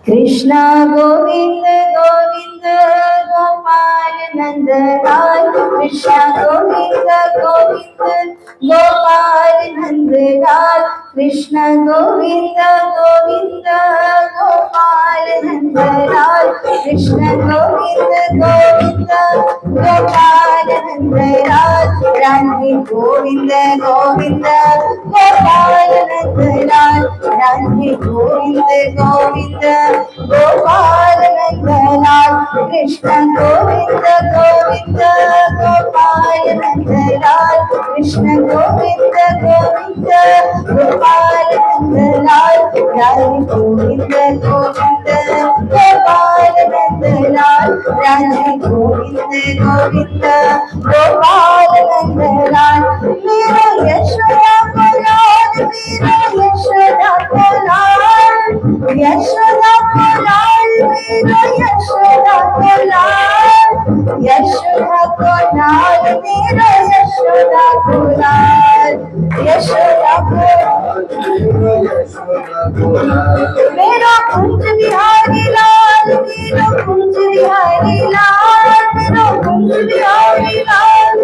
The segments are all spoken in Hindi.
कृष्ण गोविंद गोविंद गोपाल नंदलाल, कृष्ण गोविंद गोविंद गोपाल नंदलाल, कृष्ण गोविंद गोविंद गोपाल नंदलाल, कृष्ण गोविंद गोविंद गोपाल नंदलाल, राधे गोविंद गोविंद गोपाल नंदलाल, राधे गोविंद गोविंद गोपाल नंदलाल, कृष्ण गोविंद गोविंद गोपाल नंदलाल, कृष्ण गोविंद गोविंद गोपाल नंदलाल, राधे गोविंद गोविंद गोपाल नंदलाल, राधे गोविंद गोविंद गोपाल नंदलाल, मेरा यशोदा को लाल, मेरा यशोदा को लाल, यशोदा को लाल, मेरा यशोदा को लाल, यशोदा को लाल, मेरा यशोदा को लाल, यशोदा को मेरा कुंज बिहारी लाल, मेरा कुंज बिहारी लाल, मेरा कुंज बिहारी लाल,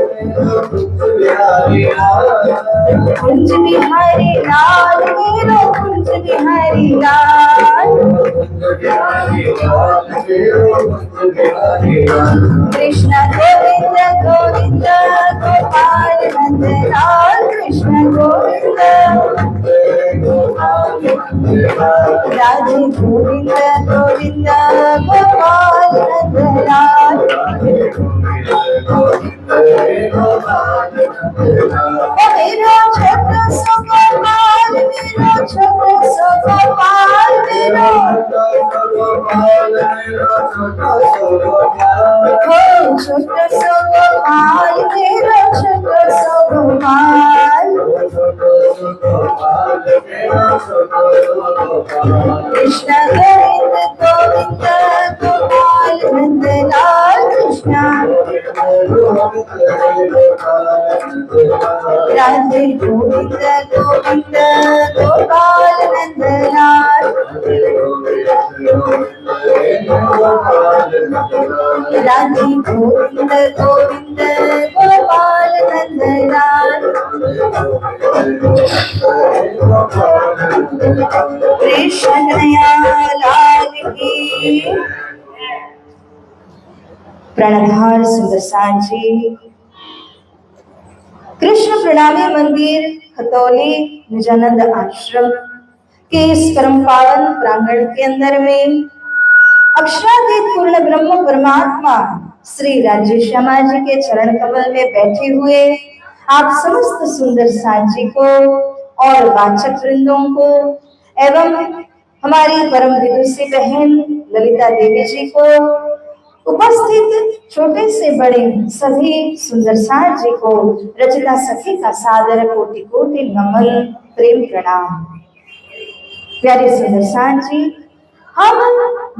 कुंज बिहारी लाल, मेरा कुंज बिहारी लाल, कृष्ण गोविंद गोविंद गोपाल नंदलाल, कृष्ण गोविंद राधे गोविंद गोविंद गोपाल नंदलाल, मेरा छोटा सा गोपाल, मेरा छोटा सा गोपाल, मेरा छोटा सा गोपाल, मेरा छोटा सा गोपाल, कृष्ण गोविंद गोविंद गोपाल नंदलाल, कृष्ण राधे गोविंद गोविंद गोपाल नंदलाल, राधे गोविंद गोविंद गोपाल नंदलाल, कृष्ण लाल की प्रणधार सुंदरसान जी। कृष्ण प्रणामी मंदिर खतौली निजानंद आश्रम के इस परम पावन प्रांगण के अंदर में अक्षरातीत पूर्ण ब्रह्म परमात्मा श्री राज्य श्यामा जी के चरण कमल में बैठे हुए आप समस्त सुंदर सांची को और वाचक वृंदों को एवं हमारी परम विदुषी बहन ललिता देवी जी को, उपस्थित छोटे से बड़े सभी सुंदर सांच जी को रचिता सखी का सादर कोटि कोटि नमन प्रेम प्रणाम। प्यारे सुंदर सांच जी, हम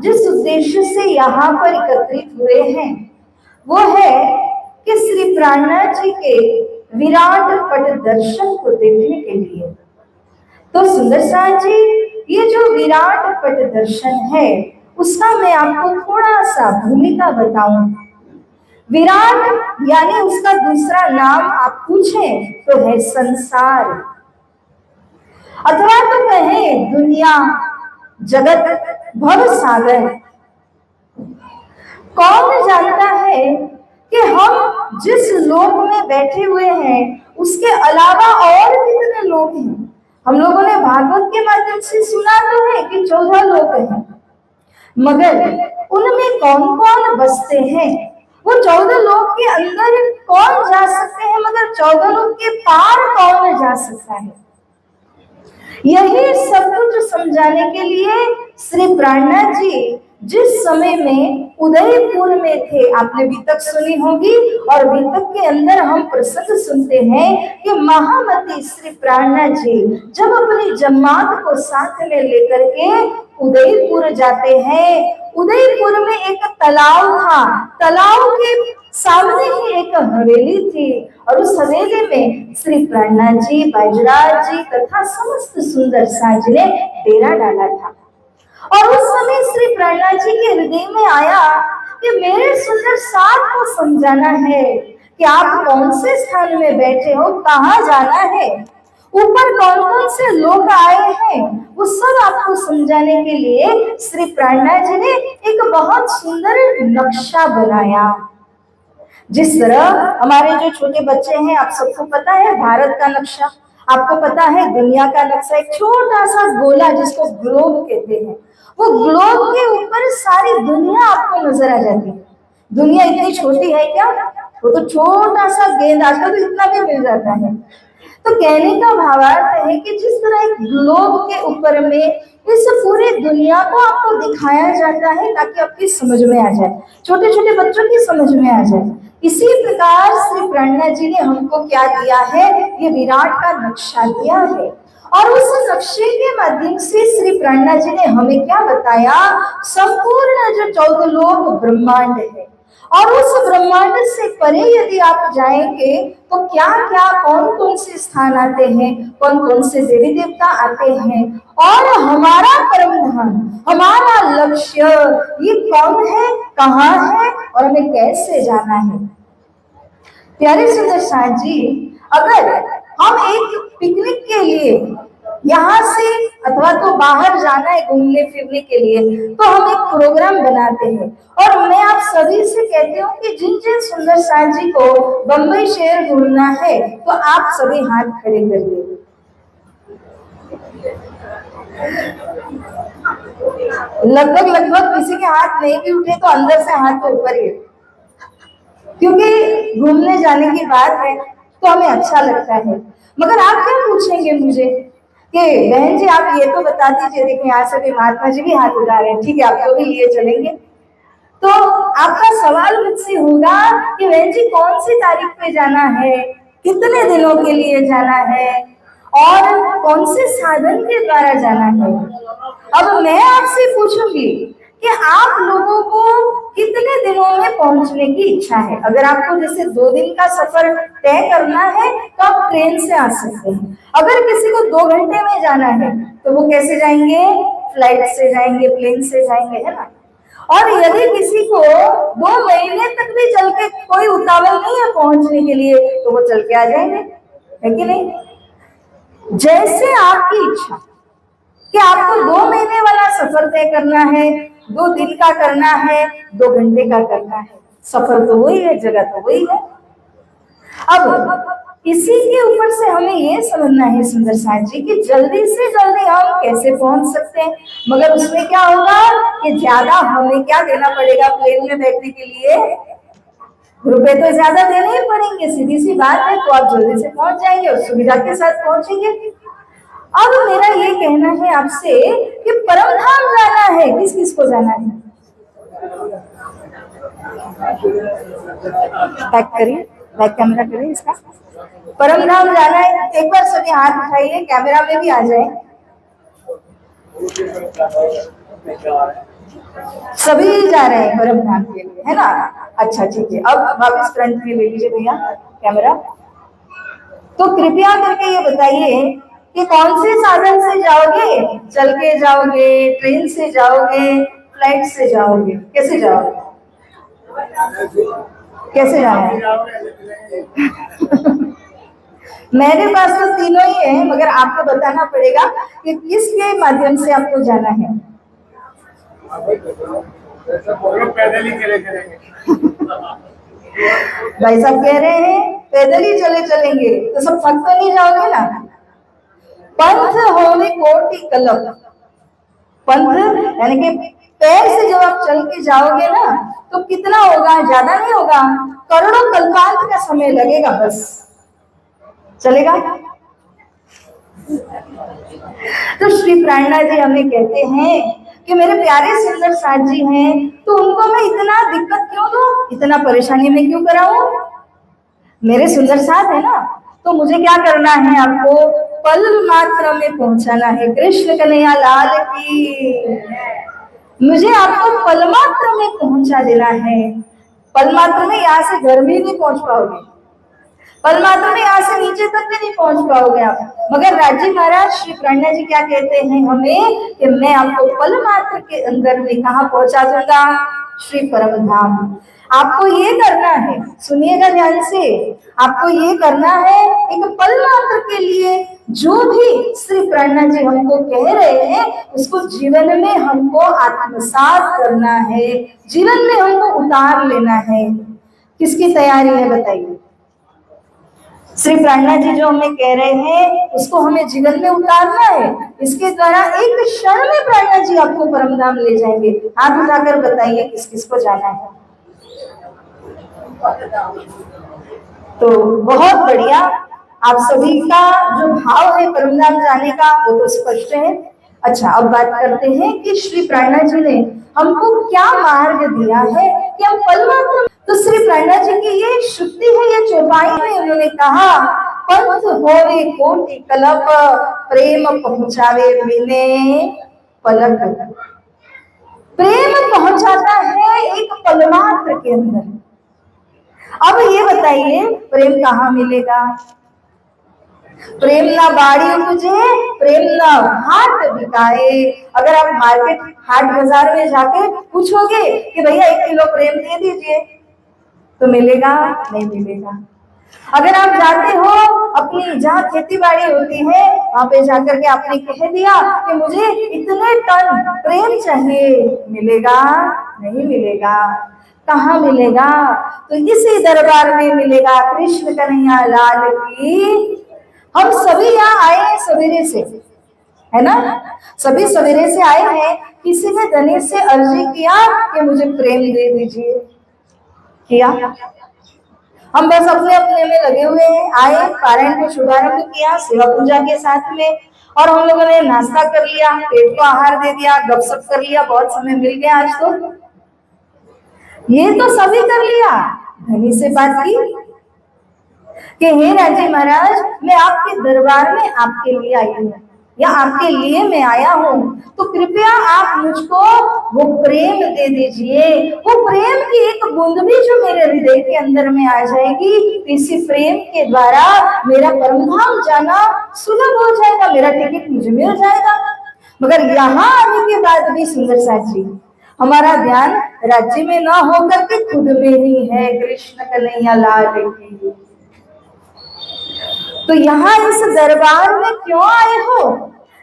जिस उद्देश्य से यहाँ पर एकत्रित हुए हैं वो है कि श्री प्राणनाथ जी के विराट पट दर्शन को देखने के लिए। तो सुंदर सांच जी, ये जो विराट पट दर्शन है उसका मैं आपको थोड़ा सा भूमिका बताऊं। विराट यानी उसका दूसरा नाम आप पूछें तो है संसार, अथवा तो कहें दुनिया, जगत, भव सागर। कौन जानता है कि हम जिस लोक में बैठे हुए हैं उसके अलावा और कितने लोग हैं। हम लोगों ने भागवत के माध्यम से सुना तो है कि 14 लोग हैं, मगर उनमें कौन कौन बसते हैं, वो 14 लोग के अंदर कौन जा सकते हैं, मगर 14 लोग के पार कौन जा सकता है। यही सब कुछ समझाने के लिए श्री प्राणनाथ जी जिस समय में उदयपुर में थे, आपने वितक सुनी होगी, और वितक के अंदर हम प्रसंग सुनते हैं कि महामती श्री प्राणनाथ जी जब अपनी जमात को साथ में लेकर के उदयपुर जाते हैं, उदयपुर में एक तालाब था, तालाब के सामने ही एक हवेली थी और उस हवेली में श्री प्राणनाथ जी, बैजनाथ जी तथा समस्त सुंदर सांच ने डेरा डाला था। और उस समय श्री प्रहलाद जी के हृदय में आया कि मेरे सुंदर साथ को समझाना है कि आप कौन से स्थान में बैठे हो, कहाँ जाना है, ऊपर कौन कौन से लोग आए हैं, वो सब आपको समझाने के लिए श्री प्रहलाद जी ने एक बहुत सुंदर नक्शा बनाया। जिस तरह हमारे जो छोटे बच्चे हैं, आप सबको पता है भारत का नक्शा, आपको पता है दुनिया का नक्शा, एक छोटा सा गोला जिसको ग्लोब कहते हैं, वो ग्लोब के ऊपर सारी दुनिया आपको नजर आ जाती है। दुनिया इतनी छोटी है क्या, वो तो छोटा सा गेंद, आजकल तो इतना भी मिल जाता है। तो कहने का भावार्थ है कि जिस तरह एक ग्लोब के ऊपर में इस पूरी दुनिया को आपको दिखाया जाता है ताकि आपकी समझ में आ जाए, छोटे छोटे बच्चों की समझ में आ जाए, इसी प्रकार श्री प्रहलाद जी ने हमको क्या दिया है, ये विराट का नक्शा दिया है। और उस नक्शे के माध्यम से श्री प्रहलाद जी ने हमें क्या बताया, संपूर्ण जो 14 लोक ब्रह्मांड है, और उस ब्रह्मांड से परे यदि आप जाएंगे तो क्या क्या कौन कौन से स्थान आते हैं, कौन कौन से देवी देवता आते हैं, और हमारा परम धाम, हमारा लक्ष्य ये कौन है, कहाँ है, और हमें कैसे जाना है। प्यारे सुंदर साथ जी, अगर हम एक पिकनिक के लिए यहाँ से अथवा तो बाहर जाना है घूमने फिरने के लिए, तो हम एक प्रोग्राम बनाते हैं, और मैं आप सभी से कहती हूँ कि जिन जिन सुंदर साथ जी को बंबई शहर घूमना है तो आप सभी हाथ खड़े करिए। लगभग किसी के हाथ नहीं भी उठे तो अंदर से हाथ तो ऊपर ही, क्योंकि घूमने जाने की बात है तो हमें अच्छा लगता है। मगर आप क्या पूछेंगे मुझे कि बहन जी आप ये तो बता दीजिए, देखिए यहाँ से भी महात्मा जी भी हाथ उठा रहे हैं, ठीक है आपको भी लिए चलेंगे। तो आपका सवाल मुझसे होगा कि बहन जी कौन सी तारीख पे जाना है, कितने दिनों के लिए जाना है, और कौन से साधन के द्वारा जाना है। अब मैं आपसे पूछूंगी कि आप लोगों को कितने दिनों में पहुंचने की इच्छा है। अगर आपको जैसे 2 दिन का सफर तय करना है तो आप ट्रेन से आ सकते हैं। अगर किसी को 2 घंटे में जाना है तो वो कैसे जाएंगे, फ्लाइट से जाएंगे, प्लेन से जाएंगे, है ना। और यदि किसी को 2 महीने तक भी चल के कोई उतावल नहीं है पहुंचने के लिए तो वो चल के आ जाएंगे, है कि नहीं। जैसे आपकी इच्छा कि आपको 2 महीने वाला सफर तय करना है, 2 दिन का करना है, 2 घंटे का करना है, सफर तो वही है, जगह तो वही है। अब इसी के ऊपर से हमें ये समझना है सुंदर साथ जी कि जल्दी से जल्दी हम कैसे पहुंच सकते हैं। मगर उसमें क्या होगा कि ज्यादा हमें क्या देना पड़ेगा प्लेन में बैठने के लिए, रुपए तो ज्यादा देने ही पड़ेंगे, सीधी सी बात है। तो आप जल्दी से पहुंच जाएंगे और सुविधा के साथ पहुंचेंगे। अब मेरा ये कहना है आपसे कि परम धाम जाना है, किस किस को जाना है, बैक करिए, बैक कैमरा करिए इसका। परम धाम जाना है, एक बार सभी हाथ उठाइए, कैमरा में भी आ जाए। सभी जा रहे हैं परम धाम के लिए, है ना। अच्छा ठीक है, अब वापस फ्रंट में ले लीजिए भैया कैमरा। तो कृपया करके ये बताइए कि कौन से साधन से जाओगे, चल के जाओगे, ट्रेन से जाओगे, फ्लाइट से जाओगे, कैसे जाओगे, कैसे जाओगे। मेरे पास तो तीनों ही है, मगर आपको बताना पड़ेगा कि किसके माध्यम से आपको जाना है। पैदल ही चले चलेंगे। भाई साहब कह रहे हैं पैदल ही चले चलेंगे, तो सब थक तो नहीं जाओगे ना। पंथ होने कोटि कलम, पंथ यानी कि पैर से जब आप चल के जाओगे ना तो कितना होगा, ज्यादा नहीं होगा, करोड़ों कल्पांत का समय लगेगा, बस चलेगा। तो श्री प्रहलाद जी हमें कहते हैं कि मेरे प्यारे सुंदर साथ जी हैं, तो उनको मैं इतना दिक्कत क्यों दूं, इतना परेशानी में क्यों कराऊं। मेरे सुंदर साथ है ना, तो मुझे क्या करना है, आपको पल मात्र में पहुंचाना है। कृष्ण कन्हैया लाल की, मुझे आपको पल मात्र में पहुंचा देना है। पल मात्र में यहाँ से घर भी नहीं पहुंच पाओगे, पल मात्र में यहाँ से नीचे तक भी नहीं पहुंच पाओगे आप। मगर राजी महाराज श्री प्राणनाथ जी क्या कहते हैं हमें कि मैं आपको पल मात्र के अंदर में कहाँ पहुंचा दूंगा, श्री परम धाम। आपको ये करना है, सुनिएगा ध्यान से, आपको ये करना है एक पल मात्र के लिए जो भी श्री प्राणनाथ जी हमको कह रहे हैं उसको जीवन में हमको आत्मसात करना है, जीवन में हमको उतार लेना है। किसकी तैयारी है बताइए? श्री प्राणनाथ जी जो हमें कह रहे हैं उसको हमें जीवन में उतारना है। इसके द्वारा एक क्षण में प्राणनाथ जी आपको परम धाम ले जाएंगे। हाथ उठाकर बताइए किस किस को जाना है। तो बहुत बढ़िया, आप सभी का जो भाव है परम धाम जाने का वो तो स्पष्ट है। अच्छा, अब बात करते हैं कि श्री प्राणनाथ जी ने हमको क्या मार्ग दिया है कि हम पल मात्र। तो श्री प्राणनाथ जी की ये शुक्ति है, ये चौपाई में उन्होंने कहा पंथ होवे कोटि कलप प्रेम पहुंचावे बिने पलक। प्रेम पहुंचाता है एक पल मात्र के अंदर। अब ये बताइए प्रेम कहाँ मिलेगा? प्रेम ना बाड़ी उपजे, प्रेम ना हाट बिकाए। अगर आप मार्केट हाट बाजार में जाके पूछोगे कि भैया 1 किलो प्रेम दे दीजिए तो मिलेगा? नहीं मिलेगा। अगर आप जाते हो अपनी जहाँ खेती बाड़ी होती है वहां पे जाकर के आपने कह दिया कि मुझे इतने टन प्रेम चाहिए, मिलेगा? नहीं मिलेगा। कहाँ मिलेगा? तो इसी दरबार में मिलेगा। कृष्ण कन्हैया लाल की। हम सभी यहाँ आए हैं सवेरे से, है ना? सभी सवेरे से आए हैं। किसी ने धनी से अर्जी किया कि मुझे प्रेम दे दीजिए, किया? हम बस अपने अपने में लगे हुए हैं। आए, पारायण को शुभारंभ किया सेवा पूजा के साथ में, और हम लोगों ने नाश्ता कर लिया, पेट को आहार दे दिया, गपशप कर लिया, बहुत समय मिल गया आज तो। ये तो सभी कर लिया। धनी से बात की कि हे राजी महाराज, मैं आपके दरबार में आपके लिए आई हूँ या आपके लिए मैं आया हूँ, तो कृपया आप मुझको वो प्रेम दे दीजिए। वो प्रेम की एक बूंद भी जो मेरे हृदय के अंदर में आ जाएगी, इसी प्रेम के द्वारा मेरा परमधाम जाना सुलभ हो जाएगा, मेरा टिकट मुझे मिल जाएगा। मगर यहाँ आने के बाद भी सुंदर साथ जी हमारा ध्यान राज्य में ना होकर के खुद में ही है। कृष्ण कन्हैया लाल की। तो यहाँ इस दरबार में क्यों आए हो?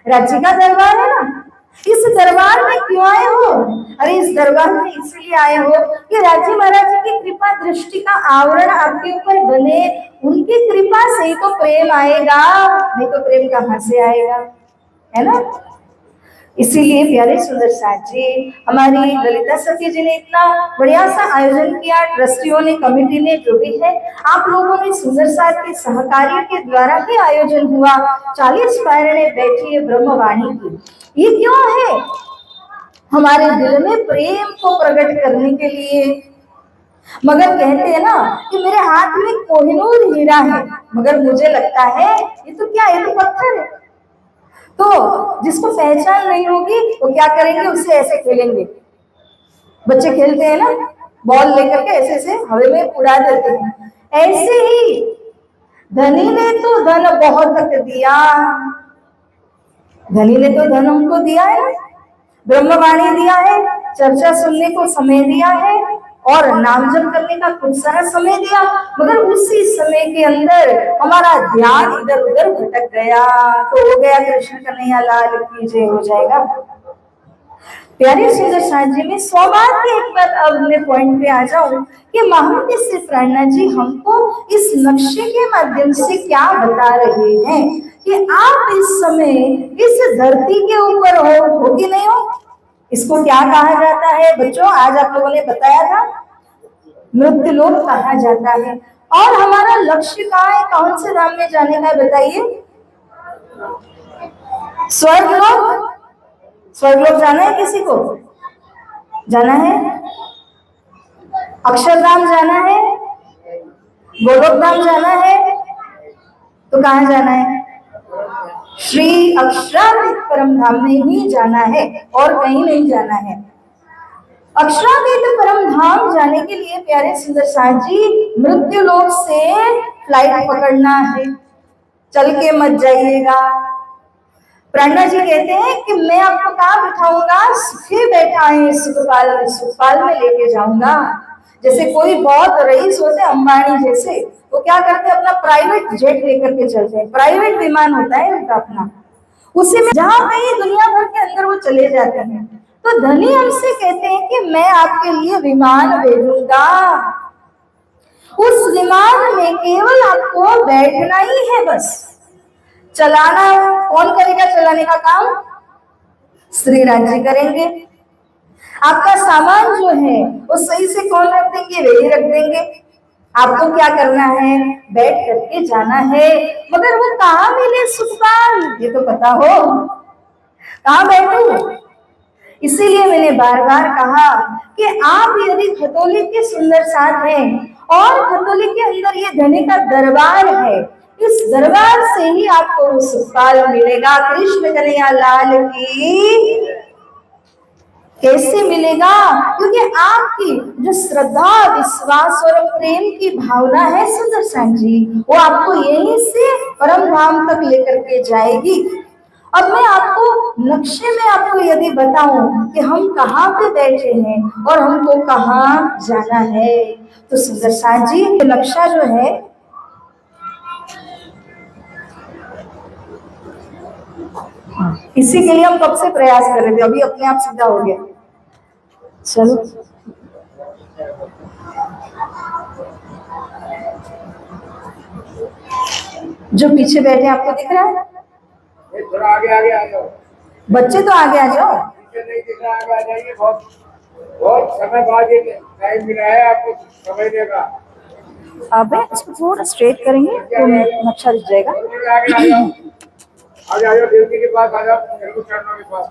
राज्य का दरबार है ना, इस दरबार में क्यों आए हो? अरे इस दरबार में इसलिए आए हो कि राज्य महाराज जी की कृपा दृष्टि का आवरण आपके ऊपर बने। उनकी कृपा से ही तो प्रेम आएगा, नहीं तो प्रेम कहाँ से आएगा, है ना? इसीलिए प्यारे सुंदर साथ जी, हमारी ललिता सखी जी ने इतना बढ़िया सा आयोजन किया, ट्रस्टियों ने, कमेटी ने, जो भी है, आप लोगों ने सुंदर साथ के सहकार्य के द्वारा ही आयोजन हुआ। 40 पायरने बैठी है ब्रह्मवाणी की। ये क्यों है? हमारे दिल में प्रेम को प्रकट करने के लिए। मगर कहते हैं ना कि मेरे हाथ में कोहिनूर हीरा है, मगर मुझे लगता है ये तो क्या, ये तो पत्थर है। तो जिसको पहचान नहीं होगी वो क्या करेंगे, उससे ऐसे खेलेंगे। बच्चे खेलते हैं ना, बॉल लेकर के ऐसे ऐसे हवा में उड़ा देते हैं। ऐसे ही धनी ने तो धन बहुत दिया, धनी ने तो धन हमको दिया है, ब्रह्मवाणी दिया है, चर्चा सुनने को समय दिया है, और नाम जप करने का खूब सारा समय दिया। मगर उसी समय के अंदर हमारा ध्यान इधर उधर भटक गया तो हो गया कृष्ण कन्हैया लाल की जय हो जाएगा। प्यारे सुंदर साथ जी, में 100 बार की एक बात अब मैं पॉइंट पे आ जाऊं कि महामती श्री प्राणनाथ जी हमको इस नक्शे के माध्यम से क्या बता रहे हैं कि आप इस समय इस धरती के ऊपर हो कि नहीं हो। इसको क्या कहा जाता है बच्चों? आज आप लोगों ने बताया था, मृत्यु लोक कहा जाता है। और हमारा लक्ष्य कहाँ है, कौन से धाम में जाने का बताइए? स्वर्ग लोक। स्वर्ग लोक जाना है किसी को? जाना है? अक्षरधाम जाना है? गोलोक धाम जाना है? तो कहाँ जाना है? श्री अक्षरातीत परम धाम में ही जाना है और कहीं नहीं जाना है। अक्षरातीत परम धाम जाने के लिए प्यारे सुंदर साथ जी मृत्यु लोक से फ्लाइट पकड़ना है, चल के मत जाइएगा। प्राणा जी कहते हैं कि मैं आपको कहाँ बिठाऊंगा, सुखी बैठा है सुखपाल में लेके जाऊंगा। जैसे कोई बहुत रईस होते अंबानी जैसे, वो क्या करते हैं अपना प्राइवेट जेट लेकर के चलते हैं, प्राइवेट विमान होता है उनका अपना, उसी में जहां कहीं दुनिया भर के अंदर वो चले जाते हैं। तो धनी हमसे कहते हैं कि मैं आपके लिए विमान भेजूंगा, उस विमान में केवल आपको बैठना ही है, बस चलाना कौन करेगा, चलाने का काम श्री राम जी करेंगे। आपका सामान जो है वो सही से कौन रख देंगे, वे ही रख देंगे। आपको क्या करना है, बैठ करके जाना है। मगर वो कहाँ मिले सुखपाल, ये तो पता हो, कहाँ बैठू। इसीलिए मैंने बार बार कहा कि आप यदि खतौली के सुंदर साथ हैं और खतौली के अंदर ये धनी का दरबार है, इस दरबार से ही आपको सुखपाल मिलेगा। कृष्ण कन्हैया लाल की। कैसे मिलेगा, क्योंकि आपकी जो श्रद्धा विश्वास और प्रेम की भावना है सुंदर साथ जी, वो आपको यहीं से परम धाम तक लेकर के जाएगी। अब मैं आपको नक्शे में आपको यदि बताऊं कि हम कहाँ पे बैठे हैं और हमको कहाँ जाना है, तो सुंदर साथ जी नक्शा जो है इसी के लिए हम कब से प्रयास कर रहे थे, अभी अपने आप सीधा हो गया। चलो जो पीछे बैठे आपको दिख रहा है, थोड़ा आगे आगे आ जाओ। बच्चे तो आगे आ जाओ। पीछे नहीं दिख रहा, आगे आ जाइए। बहुत बहुत समय बाद ये टाइम मिला है आपको समझने का। अब इसको थोड़ा स्ट्रेट करेंगे तो नक्शा दिख जाएगा। आगे आ जाओ, आगे आ जाओ, देवती के पास आ जाओ, चरणों के पास।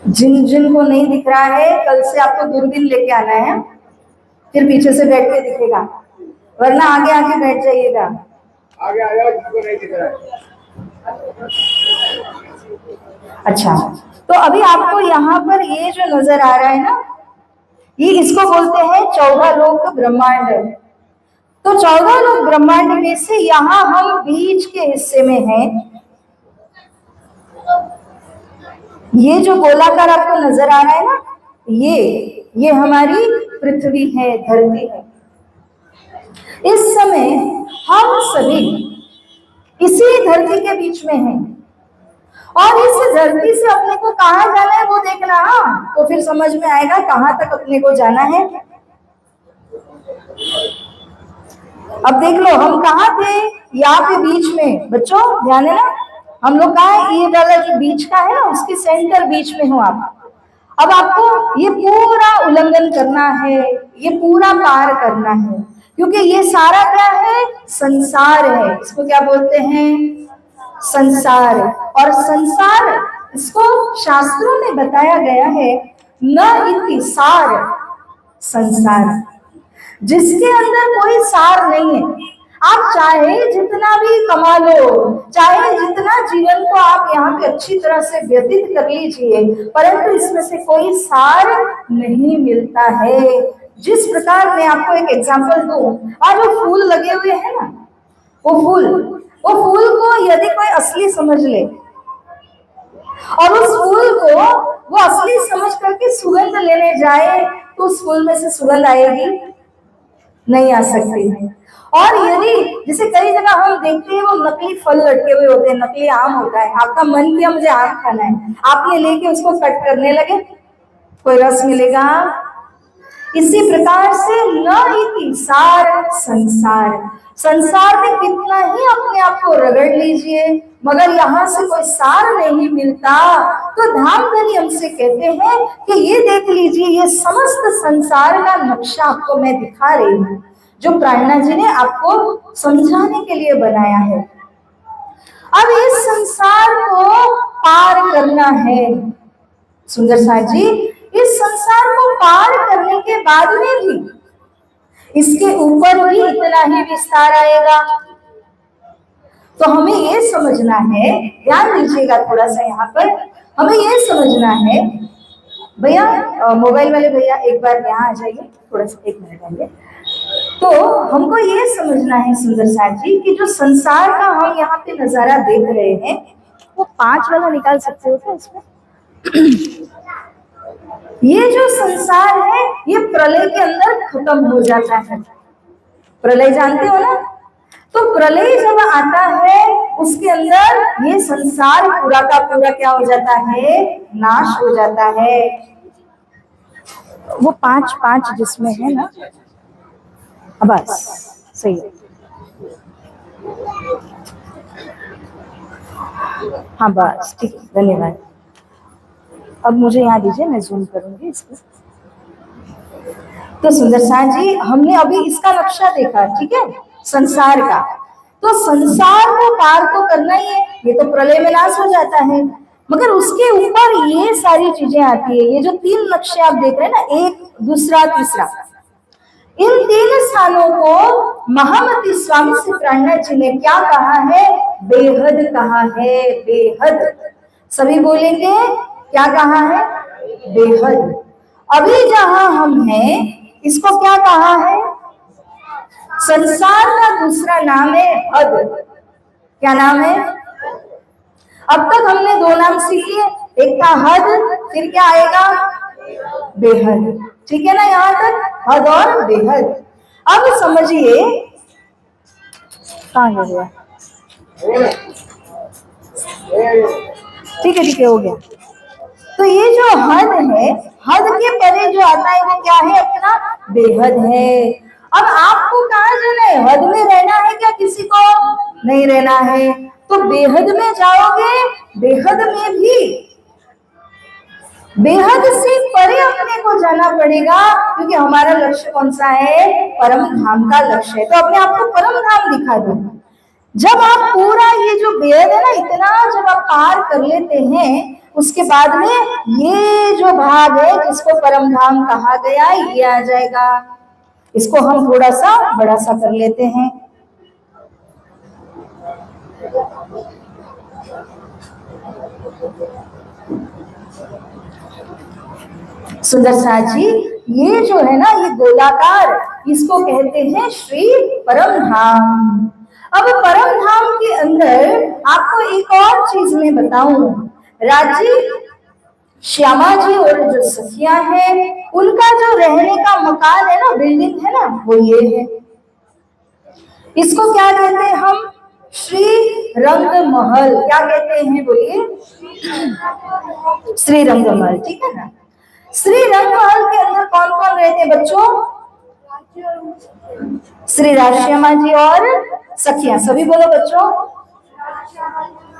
जिन जिन को नहीं दिख रहा है, कल से आपको दूरबीन लेके आना है, फिर पीछे से बैठ के दिखेगा, वरना आगे आगे बैठ जाइएगा। आगे आ जाओ जिनको नहीं दिख रहा है। अच्छा, तो अभी आपको यहाँ पर ये जो नजर आ रहा है ना, ये इसको बोलते हैं 14 लोक ब्रह्मांड। तो 14 लोक ब्रह्मांड में से यहाँ हम बीच के हिस्से में हैं। ये जो गोलाकार आपको नजर आ रहा है ना, ये हमारी पृथ्वी है, धरती है। इस समय हम सभी इसी धरती के बीच में हैं और इस धरती से अपने को कहाँ जाना है वो देखना, तो फिर समझ में आएगा कहाँ तक अपने को जाना है। अब देख लो हम कहाँ थे, यहाँ पे बीच में। बच्चों ध्यान है ना, हम लोग कहाँ है, ये वाला जो बीच का है ना, उसके सेंटर बीच में हो आप। अब आपको ये पूरा उल्लंघन करना है, ये पूरा पार करना है, क्योंकि ये सारा क्या है, संसार है। इसको क्या बोलते हैं, संसार। और संसार इसको शास्त्रों में बताया गया है, न इति सार संसार, जिसके अंदर कोई सार नहीं है। आप चाहे जितना भी कमा लो, चाहे जितना जीवन को आप यहाँ पे अच्छी तरह से व्यतीत कर लीजिए, परंतु इसमें से कोई सार नहीं मिलता है। जिस प्रकार मैं आपको एक एग्जांपल दूं, आज जो फूल लगे हुए हैं ना, वो फूल को यदि कोई असली समझ ले और उस फूल को वो असली समझ करके सुगंध लेने जाए, तो उस फूल में से सुगंध आएगी नहीं, आ सकती है। और यदि जैसे कई जगह हम देखते हैं वो नकली फल लटके हुए होते हैं, नकली आम होता है, आपका मन किया मुझे आम खाना है, आपने लेके उसको कट करने लगे, कोई रस मिलेगा? इसी प्रकार से न इति सार संसार, संसार में कितना ही अपने आप को रगड़ लीजिए, मगर यहाँ से कोई सार नहीं मिलता। तो धामधनी हमसे कहते हैं कि ये देख लीजिए, ये समस्त संसार का नक्शा आपको मैं दिखा रही हूँ, जो प्राणा जी ने आपको समझाने के लिए बनाया है। अब इस संसार को पार करना है सुंदर साथ जी। इस संसार को पार करने के बाद में भी इसके ऊपर भी इतना ही विस्तार आएगा। तो हमें ये समझना है, ध्यान दीजिएगा थोड़ा सा यहाँ पर, हमें ये समझना है भैया मोबाइल वाले भैया एक बार यहाँ आ जाइए, थोड़ा सा 1 मिनट आइए। तो हमको ये समझना है सुंदर साथ जी कि जो संसार का हम यहाँ पे नजारा देख रहे हैं, वो 5 वाला निकाल सकते हो क्या इसमें? ये जो संसार है ये प्रलय के अंदर खत्म हो जाता है। प्रलय जानते हो ना? तो प्रलय जब आता है उसके अंदर ये संसार पूरा का पूरा क्या हो जाता है? नाश हो जाता है। वो 5 जिसमें है ना, बस सही है। हाँ बस ठीक है, धन्यवाद। अब मुझे यहाँ दीजिए, मैं जूम करूंगी इसको। तो सुंदर साथ जी हमने अभी इसका नक्शा देखा, ठीक है, संसार का। तो संसार को पार तो करना ही है, ये तो प्रलय में नाश हो जाता है, मगर उसके ऊपर ये सारी चीजें आती है। ये जो 3 नक्शे आप देख रहे हैं ना, 1, दूसरा, तीसरा, इन 3 स्थानों को महामती स्वामी श्री प्राणनाथ जी ने क्या कहा है? बेहद कहा है, बेहद। सभी बोलेंगे क्या कहा है? बेहद। अभी जहां हम हैं इसको क्या कहा है? संसार का दूसरा नाम है हद। क्या नाम है? अब तक हमने 2 नाम सीखे, एक था हद, फिर क्या आएगा? बेहद। ठीक है ना, यहां तक हद और बेहद। अब समझिए, कहां गया? ठीक है हो गया। तो ये जो हद है, हद के परे जो आता है वो क्या है? अपना बेहद है। अब आपको कहाँ जाना है? हद में रहना है क्या? किसी को नहीं रहना है। तो बेहद में जाओगे, बेहद में भी बेहद से परे अपने को जाना पड़ेगा, क्योंकि हमारा लक्ष्य कौन सा है? परम धाम का लक्ष्य है। तो अपने आप को परम धाम दिखा दो। जब आप पूरा ये जो बेहद है ना, इतना जब आप पार कर लेते हैं, उसके बाद में ये जो भाग है जिसको परम धाम कहा गया, ये आ जाएगा। इसको हम थोड़ा सा बड़ा सा कर लेते हैं। सुंदर साथ जी, ये जो है ना, ये गोलाकार, इसको कहते हैं श्री परम धाम। अब परम धाम के अंदर आपको एक और चीज मैं बताऊं। राजी, श्यामा जी और जो सखिया है, उनका जो रहने का मकान है ना, बिल्डिंग है ना, वो ये है। इसको क्या कहते हैं हम? श्री रंग महल। क्या कहते हैं? बोलिए, श्री रंग महल। ठीक है ना? श्री रंग महल के अंदर कौन कौन रहते हैं बच्चों? श्री राजश्यामा जी और सखिया। सभी बोलो बच्चों।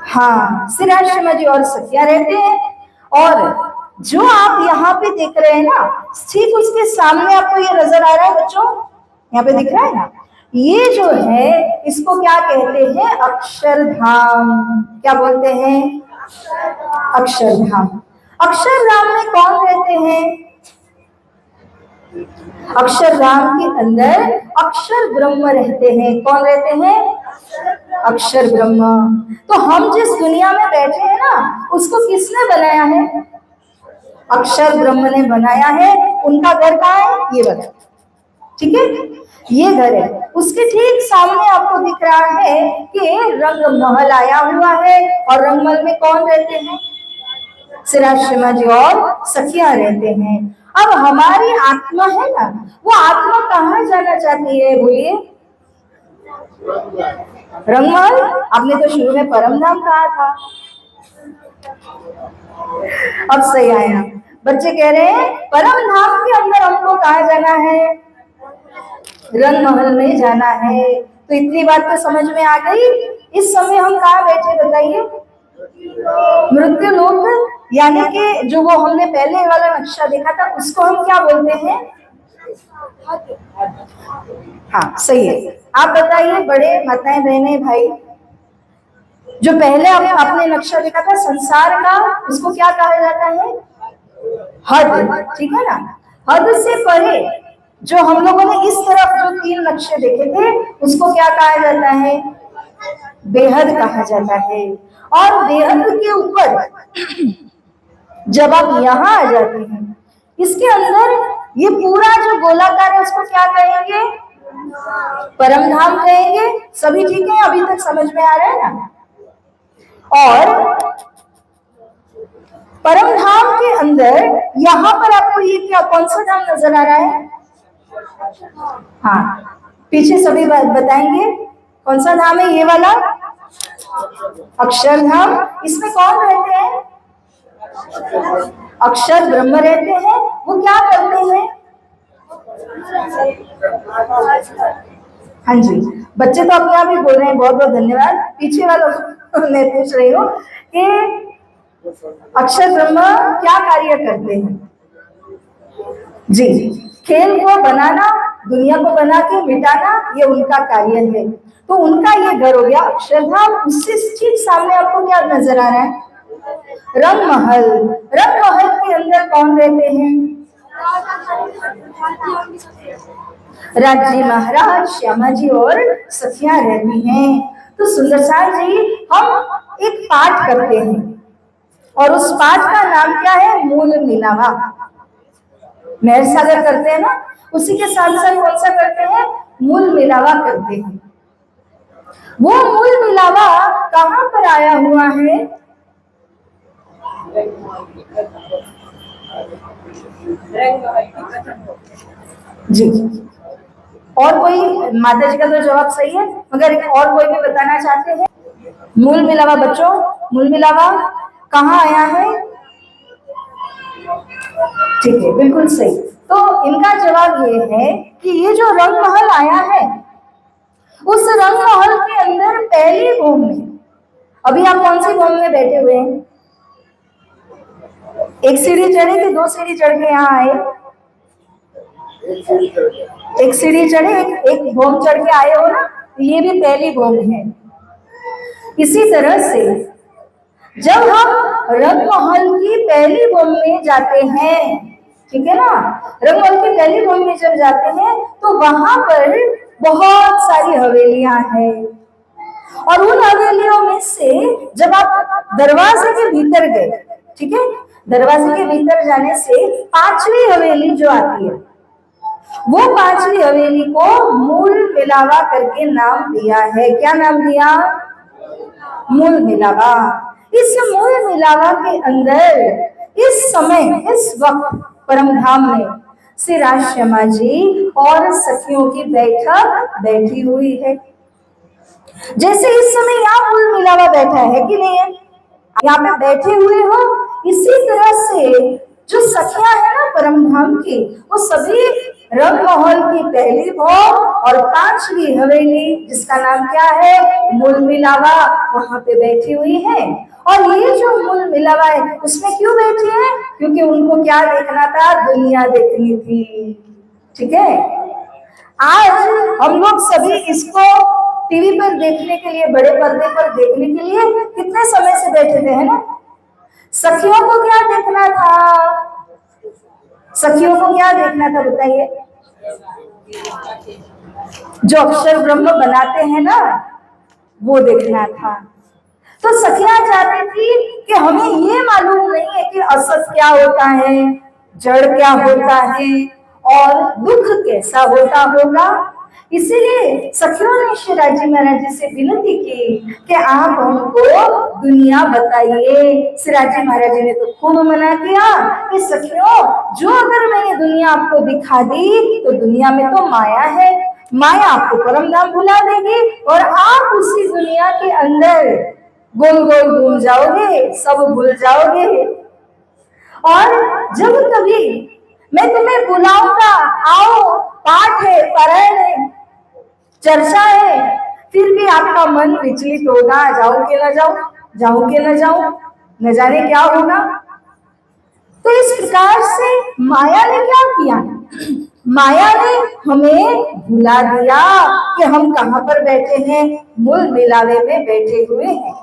हाँ, श्री राजश्यामा जी और सखिया रहते हैं। और जो आप यहाँ पे देख रहे हैं ना, ठीक उसके सामने आपको ये नजर आ रहा है बच्चों, यहाँ पे दिख रहा है ना, ये जो है इसको क्या कहते हैं? अक्षरधाम। क्या बोलते हैं? अक्षरधाम। अक्षरधाम में कौन रहते हैं? अक्षरधाम के अंदर अक्षर ब्रह्म रहते हैं। कौन रहते हैं? अक्षर ब्रह्म। तो हम जिस दुनिया में बैठे हैं ना, उसको किसने बनाया है? अक्षर ब्रह्म ने बनाया है। उनका घर कहाँ है? ये वाला, ठीक है, ये घर है। उसके ठीक सामने आपको दिख रहा है कि रंग महल आया हुआ है, और रंग महल में कौन रहते हैं? श्री राजश्यामा जी और सखिया रहते हैं। अब हमारी आत्मा है ना, वो आत्मा कहाँ जाना चाहती है? बोलिए। रंगमहल। आपने तो शुरू में परम धाम कहा था। अब सही आया। बच्चे कह रहे हैं परम धाम के अंदर हमको कहाँ जाना है? रंग महल में जाना है। तो इतनी बात तो समझ में आ गई। इस समय हम कहाँ बैठे बताइए? मृत्यु लोक, यानी कि जो वो हमने पहले वाला नक्शा देखा था, उसको हम क्या बोलते हैं? हाँ सही है। आप बताइए बड़े माताएं, बहनें, भाई, जो पहले आपने नक्शा देखा था संसार का, उसको क्या कहा जाता है? हद। ठीक है ना? हद से परे जो हम लोगों ने इस तरफ जो 3 नक्शे देखे थे, उसको क्या कहा जाता है? बेहद कहा जाता है। और बेहद के ऊपर जब आप यहाँ आ जाते हैं, इसके अंदर ये पूरा जो गोलाकार है उसको क्या कहेंगे? परम धाम कहेंगे। सभी ठीक है? अभी तक समझ में आ रहा है ना? और परम धाम के अंदर यहाँ पर आपको ये क्या कौन सा धाम नजर आ रहा है? हाँ, पीछे सभी बताएंगे कौन सा धाम है? ये वाला अक्षरधाम। इसमें कौन रहते हैं? अक्षर ब्रह्म रहते हैं। वो क्या करते हैं? हाँ जी, बच्चे तो अपने आप ही बोल रहे हैं, बहुत बहुत धन्यवाद। पीछे वालों मैं पूछ रही हूँ कि अक्षर ब्रह्म क्या कार्य करते हैं? जी, खेल को बनाना, दुनिया को बना के मिटाना, ये उनका कार्य है। तो उनका ये घर हो गया अक्षरधाम। उससे ठीक सामने आपको क्या नजर आ रहा है? रंग महल। रंग महल के अंदर कौन रहते हैं? राज्य महाराज, श्यामा जी और सखियां रहती हैं। तो सुंदरसार जी, हम एक पाठ करते हैं और उस पाठ का नाम क्या है? मूल मिलावा। मेहर सागर करते हैं ना, उसी के साथ साथ कौन सा करते हैं? मूल मिलावा करते हैं। वो मूल मिलावा कहां पर आया हुआ है? जी, और कोई? माता जी का तो जवाब सही है, मगर और कोई भी बताना चाहते हैं? मूल मिलावा बच्चों, मूल मिलावा कहाँ आया है? ठीक है, बिल्कुल सही। तो इनका जवाब ये है कि ये जो रंग महल आया है, उस रंग महल के अंदर पहली भूमि में, अभी आप कौन सी भूमि में बैठे हुए हैं? एक सीढ़ी चढ़े कि दो सीढ़ी चढ़ के यहाँ आए? एक सीढ़ी चढ़े, एक भूमि चढ़ के आए हो ना, ये भी पहली भूमि है। इसी तरह से जब हम रंग महल की पहली भूमि में जाते हैं, ठीक है ना, रंग महल की पहली भूमि में जब जाते हैं तो वहां पर बहुत सारी हवेलियां हैं। और उन हवेलियों में से जब आप दरवाजे के भीतर गए, ठीक है, दरवाजे के भीतर जाने से पांचवी हवेली जो आती है, वो पांचवी हवेली को मूल मिलावा करके नाम दिया है। क्या नाम दिया? मूल मिलावा। इस मूल मिलावा के अंदर इस समय, इस वक्त परम धाम में श्री राज श्यामा जी और सखियों की बैठक बैठी हुई है। जैसे इस समय यहाँ मूल मिलावा बैठा है कि नहीं है, यहाँ पे बैठे हुए हो, इसी तरह से जो सखियां है ना परम धाम की, वो सभी रंग महल की पहली भोग और पांचवी हवेली, जिसका नाम क्या है? मूल मिलावा, वहां पे बैठी हुई है। और ये जो मूल मिलावा है, उसमें क्यों बैठी है? क्योंकि उनको क्या देखना था? दुनिया देखनी थी। ठीक है, आज हम लोग सभी इसको टीवी पर देखने के लिए, बड़े पर्दे पर देखने के लिए कितने समय से बैठे थे, है ना? सखियों को क्या देखना था? सखियों को क्या देखना था बताइए? जो अक्षर ब्रह्म बनाते हैं ना, वो देखना था। तो सखियां चाहती थी कि हमें ये मालूम नहीं है कि असत क्या होता है, जड़ क्या होता है और दुख कैसा होता होगा। इसीलिए सखियों ने श्री राजी महाराज जी से विनती की कि आप हमको दुनिया बताइए। श्री राजी महाराज जी ने तो खूब मना किया कि सखियों, जो अगर मैं ये दुनिया आपको दिखा दी तो दुनिया में तो माया है, माया आपको परम धाम भुला देगी और आप उसी दुनिया के अंदर गोल गोल घूम जाओगे, सब भूल जाओगे। और जब कभी मैं तुम्हें बुलाऊंगा, आओ, पाठ है, पारायण है, चर्चा है, फिर भी आपका मन विचलित होगा, जाऊं कि न जाऊं, जाऊं कि न जाऊं, न जाने क्या होगा। तो इस प्रकार से माया ने क्या किया? माया ने हमें भुला दिया कि हम कहां पर बैठे हैं? मूल मिलावे में बैठे हुए हैं।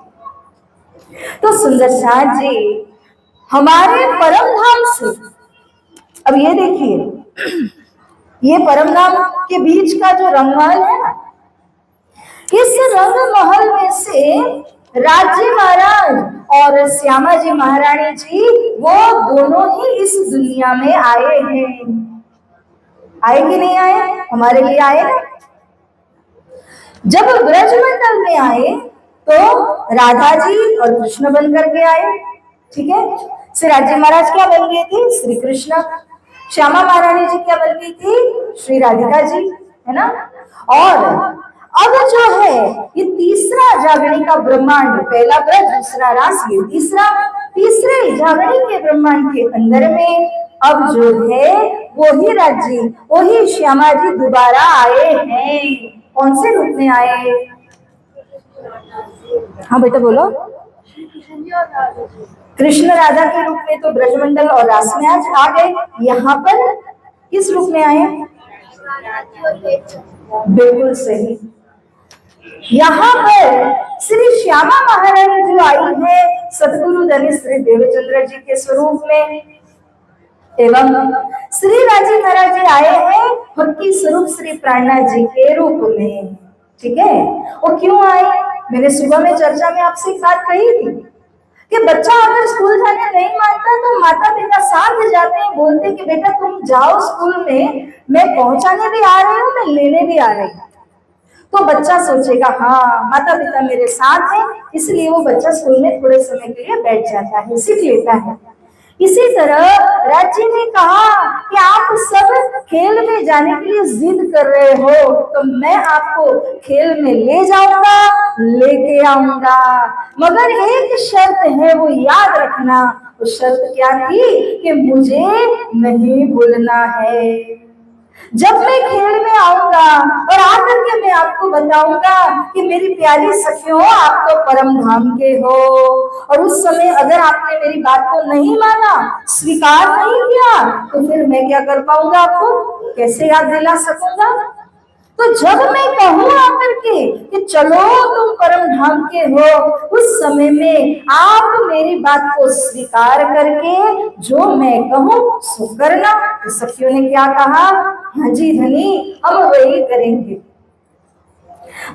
तो सुंदर साथ जी, हमारे परम धाम से, अब ये देखिए, ये परम धाम के बीच का जो रंग महल है ना, इस रंग महल में से राज्य महाराज और श्यामा जी महारानी जी वो दोनों ही इस दुनिया में आए हैं। आए कि नहीं आए? हमारे लिए आए ना। जब ब्रजमंडल में आए तो राधा जी और कृष्ण बन करके आए, ठीक है। श्री राज्य महाराज क्या बन गए थे? श्री कृष्ण। श्यामा महारानी जी क्या बन गई थी? श्री राधिका जी, है ना। और अब जो है ये तीसरा जागरण का ब्रह्मांड, पहला ब्रज, दूसरा रास, ये तीसरे जागरण के ब्रह्मांड के अंदर में अब जो है वही राज्य, वही श्यामा जी दोबारा आए हैं। कौन से रूप में आए? हाँ बेटा बोलो। कृष्ण राधा के रूप में तो ब्रजमंडल और रास में आज आ गए। यहाँ पर किस रूप में आए? बिल्कुल सही। यहाँ पर श्री श्यामा महारानी जो आई है सदगुरु धनी श्री देवचंद्र जी के स्वरूप में, एवं श्री राजी महाराज जी आए हैं भक्ति स्वरूप श्री प्राणनाथ जी के रूप में, ठीक है। वो क्यों आए? मैंने सुबह में चर्चा में आपसे एक बात कही थी कि बच्चा अगर स्कूल जाने नहीं मानता तो माता पिता साथ जाते हैं, बोलते कि बेटा तुम जाओ स्कूल में, मैं पहुंचाने भी आ रही हूँ, मैं लेने भी आ रही हूँ। तो बच्चा सोचेगा हाँ माता पिता मेरे साथ हैं, इसलिए वो बच्चा स्कूल में थोड़े समय के लिए बैठ जाता है, सीख लेता है। इसी तरह राज्य ने कहा कि आप सब खेल में जाने के लिए जिद कर रहे हो तो मैं आपको खेल में ले जाऊंगा, लेके आऊंगा, मगर एक शर्त है वो याद रखना। वो शर्त क्या थी? कि मुझे नहीं भूलना है। जब मैं खेल में आऊंगा और आकर के मैं आपको बताऊंगा कि मेरी प्यारी सखियों आप तो परम धाम के हो, और उस समय अगर आपने मेरी बात को नहीं माना, स्वीकार नहीं किया, तो फिर मैं क्या कर पाऊंगा? आपको कैसे याद दिला सकूंगा? तो जब मैं कहूँ आकर के कि चलो तुम परम धाम के हो, उस समय में आप मेरी बात को स्वीकार करके जो मैं कहूँ सो करना। तो सखियों ने क्या कहा? हाँ जी धनी, हम वही करेंगे।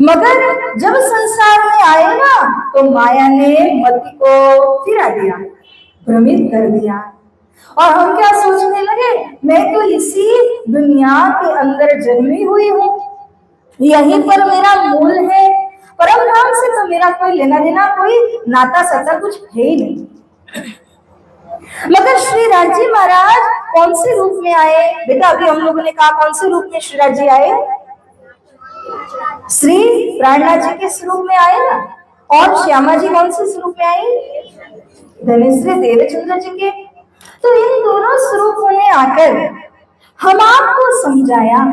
मगर जब संसार में आए ना तो माया ने मति को फिरा दिया, भ्रमित कर दिया, और हम क्या सोचने लगे? मैं तो इसी दुनिया के अंदर जन्मी हुई हूँ, यहीं पर मेरा मूल है, परम धाम से तो मेरा कोई लेना देना, कोई नाता सता कुछ है ही नहीं। मगर श्री राजी महाराज कौन से रूप में आए? बेटा अभी हम लोगों ने कहा कौन से रूप में श्री राजी आए? श्री प्राणनाथ जी के स्वरूप में आए ना। और श्यामा जी कौन से स्वरूप में आई? धनेश्री देवचंद्र जी के। तो इन दोनों स्वरूपों ने आकर हम आपको समझाया,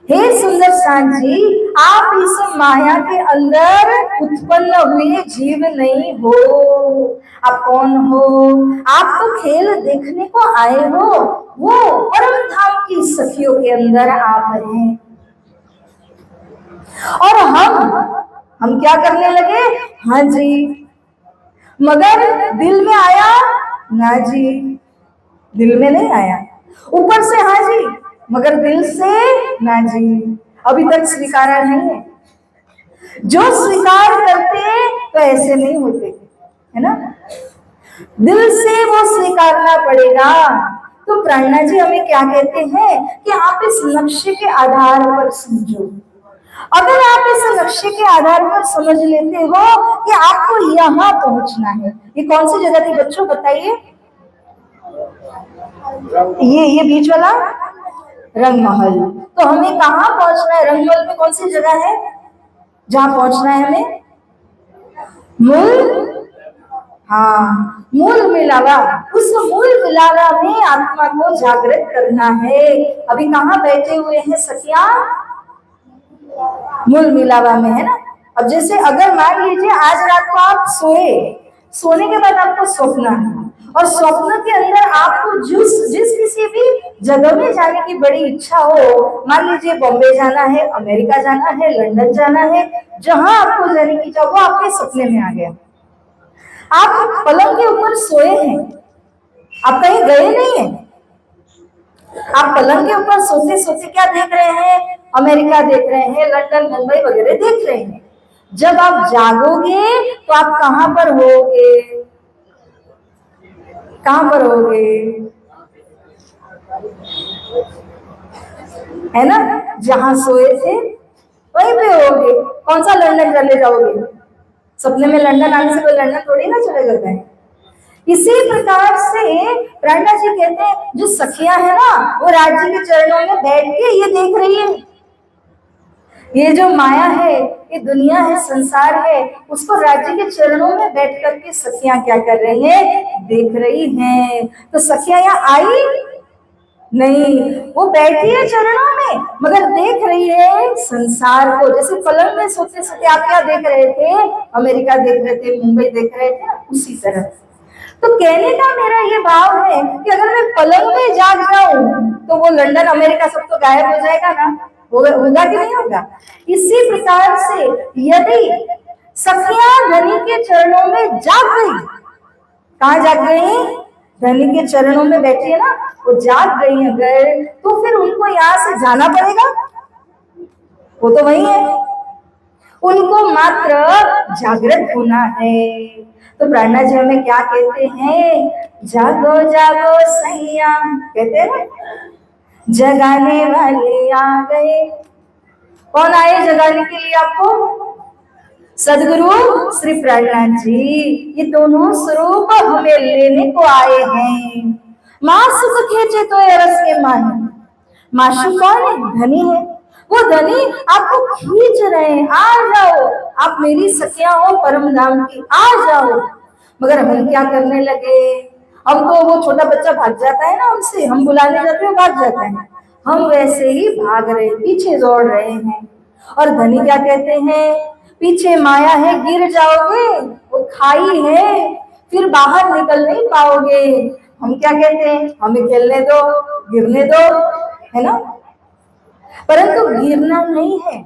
हे सुंदर सांझ जी, आप इस माया के अंदर उत्पन्न हुए जीव नहीं हो। आप कौन हो? आप तो खेल देखने को आए हो, वो परम धाम की सखियों के अंदर आप हैं। और हम क्या करने लगे? हाँ जी, मगर दिल में आया ना जी, दिल में नहीं आया। ऊपर से हाँ जी, मगर दिल से ना जी, अभी तक स्वीकारा नहीं है। जो स्वीकार करते तो ऐसे नहीं होते, है ना। दिल से वो स्वीकारना पड़ेगा। तो प्राणनाथ जी हमें क्या कहते हैं कि आप इस नक्शे के आधार पर समझो। अगर आप इस नक्शे के आधार पर समझ लेते हो कि आपको यहाँ पहुंचना है, ये कौन सी जगह थी बच्चों बताइए? ये बीच वाला रंगमहल। तो हमें कहाँ पहुंचना है? रंगमहल में कौन सी जगह है जहां पहुंचना है हमें? मूल, हाँ, मूल मिलावा। उस मूल मिलावा में आत्मा को जागृत करना है। अभी कहाँ बैठे हुए हैं सखिया? मूल मिलावा में, है ना। अब जैसे अगर मान लीजिए आज रात को आप सोने के बाद आपको सोना है, और स्वप्न के अंदर आपको जिस किसी भी जगह में जाने की बड़ी इच्छा हो, मान लीजिए बॉम्बे जाना है, अमेरिका जाना है, लंदन जाना है, जहां आपको जाने की इच्छा वो आपके सपने में आ गया। आप पलंग के ऊपर सोए हैं, आप कहीं गए नहीं है, आप पलंग के ऊपर सोते सोते क्या देख रहे हैं? अमेरिका देख रहे हैं, लंदन, मुंबई वगैरह देख रहे हैं। जब आप जागोगे तो आप कहां पर होगे? कहां पर होगे? है ना, जहां सोए थे वहीं पे होगे। कौन सा लंदन चले जाओगे? सपने में लंदन आने से कोई लंदन थोड़ी ना चले जाता है। इसी प्रकार से प्रणा जी कहते हैं जो सखियां है ना, वो राज्य के चरणों में बैठ के ये देख रही है, ये जो माया है, ये दुनिया है, संसार है, उसको राज्य के चरणों में बैठ करके सखियां क्या कर रही हैं? देख रही हैं। तो सखियां यहाँ आई नहीं, वो बैठी है चरणों में, मगर देख रही है संसार को। जैसे पलंग में सोते सोते आप क्या देख रहे थे? अमेरिका देख रहे थे, मुंबई देख रहे थे, उसी तरह। तो कहने का मेरा ये भाव है कि अगर मैं पलंग में जाग जाऊं तो वो लंदन अमेरिका सब तो गायब हो जाएगा ना, होगा कि नहीं होगा? इसी प्रकार से यदि सखियां धनी के चरणों में जाग गई, कहाँ जाग गई? धनी के चरणों में बैठी है ना, वो जाग गई अगर, तो फिर उनको यहाँ से जाना पड़ेगा, वो तो वही है, उनको मात्र जागृत होना है। तो प्राणा जी हमें क्या कहते हैं? जागो जागो सैया, कहते हैं जगाने वाले आ गए। कौन आए जगाने के लिए आपको? सदगुरु श्री प्रहलाद जी। ये दोनों स्वरूप हमें लेने को आए हैं। माँ सुख खेचे तो रस के माही। माशु कौन है? धनी है। वो धनी आपको खींच रहे हैं, आ जाओ, आप मेरी सखियां हो परम धाम की, आ जाओ। मगर हम क्या करने लगे? हम तो, वो छोटा बच्चा भाग जाता है ना हमसे, हम बुलाने जाते हैं भाग जाता है, हम वैसे ही भाग रहे, पीछे दौड़ रहे हैं। और धनी क्या कहते हैं? पीछे माया है, गिर जाओगे, वो खाई है, फिर बाहर निकल नहीं पाओगे। हम क्या कहते हैं? हमें खेलने दो, गिरने दो, है ना। परंतु गिरना नहीं है,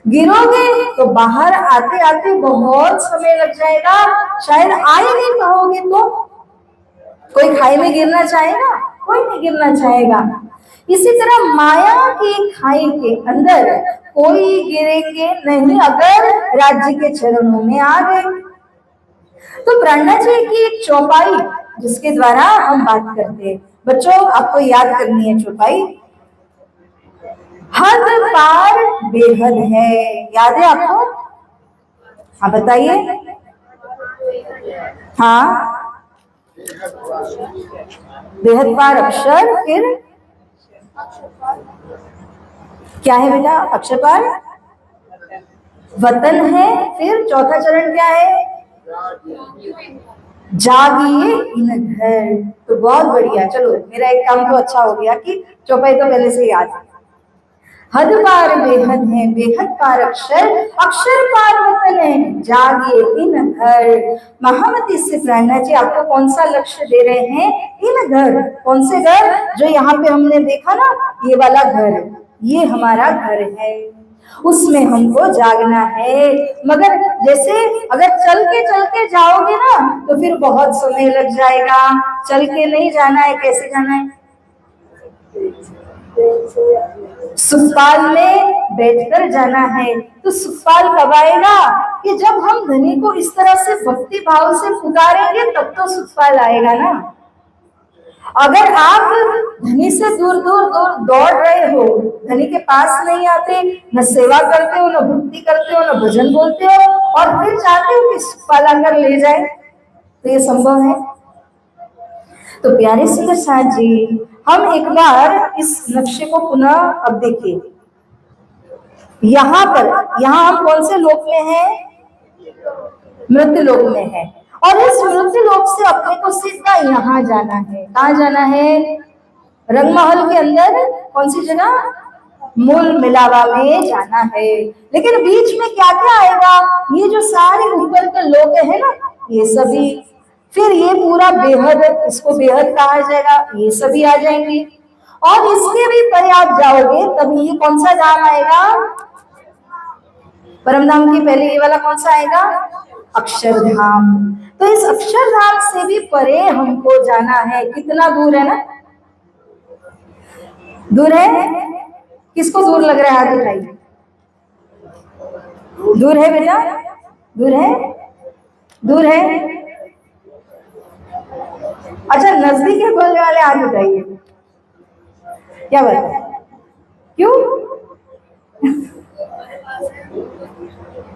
गिरोगे तो बाहर आते आते बहुत समय लग जाएगा, शायद आ ही नहीं पाओगे। तो कोई खाई में गिरना चाहेगा? कोई नहीं गिरना चाहेगा। इसी तरह माया की खाई के अंदर कोई गिरेंगे नहीं अगर राज्य के चरणों में आ गए। तो प्रणा जी की एक चौपाई जिसके द्वारा हम बात करते हैं, बच्चों आपको याद करनी है चौपाई। हद पार बेहद है, याद है आपको? हाँ बताइए। हाँ, बेहद पार अक्षर, फिर क्या है बेटा? अक्षर पार वतन है, फिर चौथा चरण क्या है? जागिए इन घर। तो बहुत बढ़िया, चलो मेरा एक काम तो अच्छा हो गया कि चौपाई तो पहले से याद है। हद पार बेहद है, बेहद पार अक्षर, अक्षर पार वतन है, जागिए इन घर। महामती से प्रेरणा जी आपको कौन सा लक्ष्य दे रहे हैं? इन घर। कौन से घर? जो यहाँ पे हमने देखा ना, ये वाला घर, ये हमारा घर है, उसमें हमको जागना है। मगर जैसे अगर चल के जाओगे ना तो फिर बहुत समय लग जाएगा। चल के नहीं जाना है, कैसे जाना है? सुखपाल में बैठकर जाना है। तो सुखपाल कब आएगा? कि जब हम धनी को इस तरह से भक्ति भाव से पुकारेंगे तब तो सुखपाल आएगा ना। अगर आप धनी से दूर दूर दूर दौड़ रहे हो, धनी के पास नहीं आते, न सेवा करते हो, न भक्ति करते हो, न भजन बोलते हो, और फिर चाहते हो कि सुखपाल आकर ले जाए, तो ये संभव है? तो प्यारे सुंदर साथ जी, हम एक बार इस नक्शे को पुनः अब देखिए। यहाँ पर, यहाँ हम कौन से लोक में हैं? मृत्यु लोक में है। और इस मृत्यु लोक से अपने को सीधा यहाँ जाना है। कहाँ जाना है? रंगमहल के अंदर कौन सी जगह? मूल मिलावा में जाना है। लेकिन बीच में क्या क्या आएगा? ये जो सारे ऊपर के लोक है ना, ये सभी, फिर ये पूरा बेहद, इसको बेहद कहा जाएगा, ये सभी आ जाएंगे। और इसके भी परे आप जाओगे तभी ये कौन सा धाम आएगा? परमधाम के पहले ये वाला कौन सा आएगा? अक्षरधाम। तो इस अक्षरधाम से भी परे हमको जाना है। कितना दूर है ना? दूर है? किसको दूर लग रहा है? हाथ उठाइए। दूर है बेटा, दूर है, दूर है। अच्छा, नजदीक है बोलने वाले हाथ उठाइए। क्या बात है, क्यों?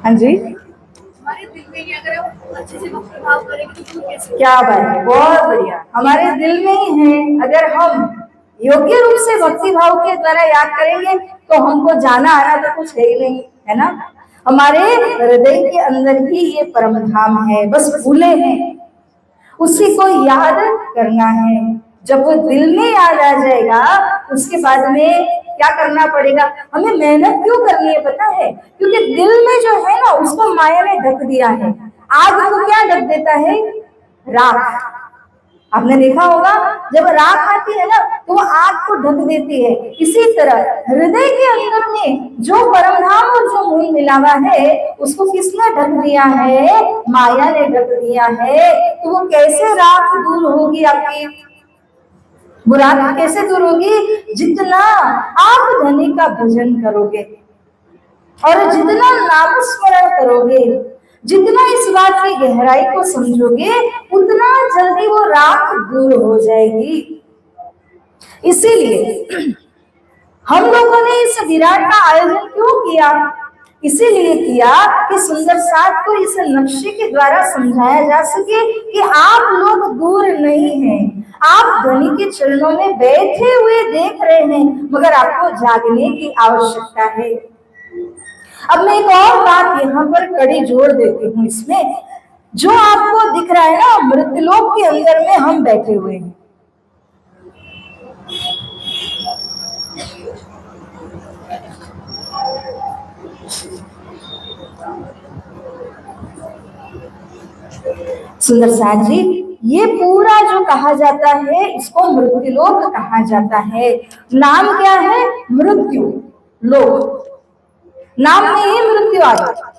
हाँ जी, हमारे दिल में ही अगर हम अच्छे से भक्ति भाव करेंगे तो हम कैसे क्या बात है, बहुत बढ़िया। हमारे दिल में ही है, अगर हम योग्य रूप से भक्ति भाव के द्वारा याद करेंगे तो हमको जाना आना तो कुछ है ही नहीं, है ना। हमारे हृदय के अंदर ही ये परम धाम है, बस भूले हैं, उसी को याद करना है। जब वो दिल में याद आ जाएगा उसके बाद में क्या करना पड़ेगा, हमें मेहनत क्यों करनी है पता है? क्योंकि दिल में जो है ना उसको माया ने ढक दिया है। आग को क्या ढक देता है? राख। आपने देखा होगा जब राख आती है ना तो वो आग को ढक देती है। इसी तरह हृदय के अंदर में जो परमधाम और जो मूल मिलावा है उसको किसने ढक दिया है? माया ने ढक दिया है। तो वो कैसे राख दूर होगी आपकी? वो राख कैसे दूर होगी? जितना आप धनी का भजन करोगे और जितना नाम स्मरण करोगे, जितना इस बात की गहराई को समझोगे, उतना जल्दी वो राख दूर हो जाएगी। इसीलिए हम लोगों ने इस विराट का आयोजन क्यों किया? इसीलिए किया कि सुंदर साथ को इस नक्शे के द्वारा समझाया जा सके कि आप लोग दूर नहीं हैं, आप धनी के चरणों में बैठे हुए देख रहे हैं, मगर आपको जागने की आवश्यकता है। अब मैं एक और बात यहाँ पर कड़ी जोड़ देती हूँ इसमें, जो आपको दिख रहा है ना मृतलोक के अंदर में हम बैठे हुए हैं, सुंदर साथ जी, ये पूरा जो कहा जाता है इसको मृत्युलोक कहा जाता है। नाम क्या है? मृत्यु लोक, नाम में ही मृत्यु आ गया।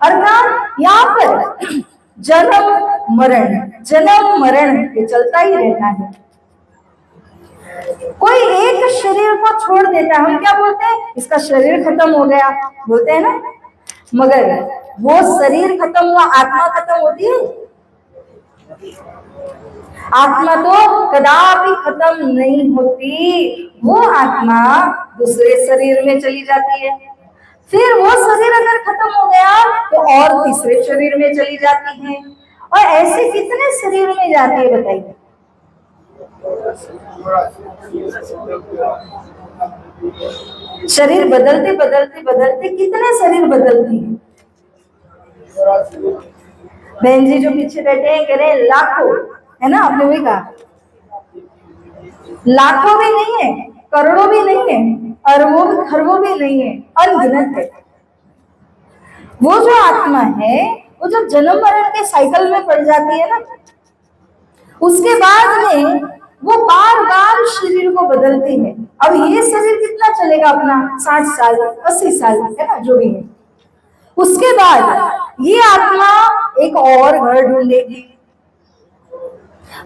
अर्थात यहाँ पर जन्म मरण ये चलता ही रहता है। कोई एक शरीर को छोड़ देता है, हम क्या बोलते हैं? इसका शरीर खत्म हो गया बोलते हैं ना, मगर वो शरीर खत्म हुआ, आत्मा खत्म होती है? आत्मा तो कदापि खत्म नहीं होती, वो आत्मा दूसरे शरीर में चली जाती है। फिर वो शरीर अगर खत्म हो गया तो और तीसरे शरीर में चली जाती है, और ऐसे कितने शरीर में जाती है बताइए? शरीर बदलते बदलते बदलते कितने शरीर बदलती है? बहन जी जो पीछे बैठे हैं कह रहे हैं लाखों, है ना, आपने वही कहा, लाखों भी नहीं है, करोड़ों भी नहीं है, अरबों खरबों भी नहीं है, अनगिनत है। वो जो आत्मा है वो जब जन्म मरण के साइकिल में पड़ जाती है ना, उसके बाद में वो बार बार शरीर को बदलती है। अब ये शरीर कितना चलेगा अपना? 60 साल 80 साल, है ना, जो भी है। उसके बाद ये आत्मा एक और घर ढूंढेगी।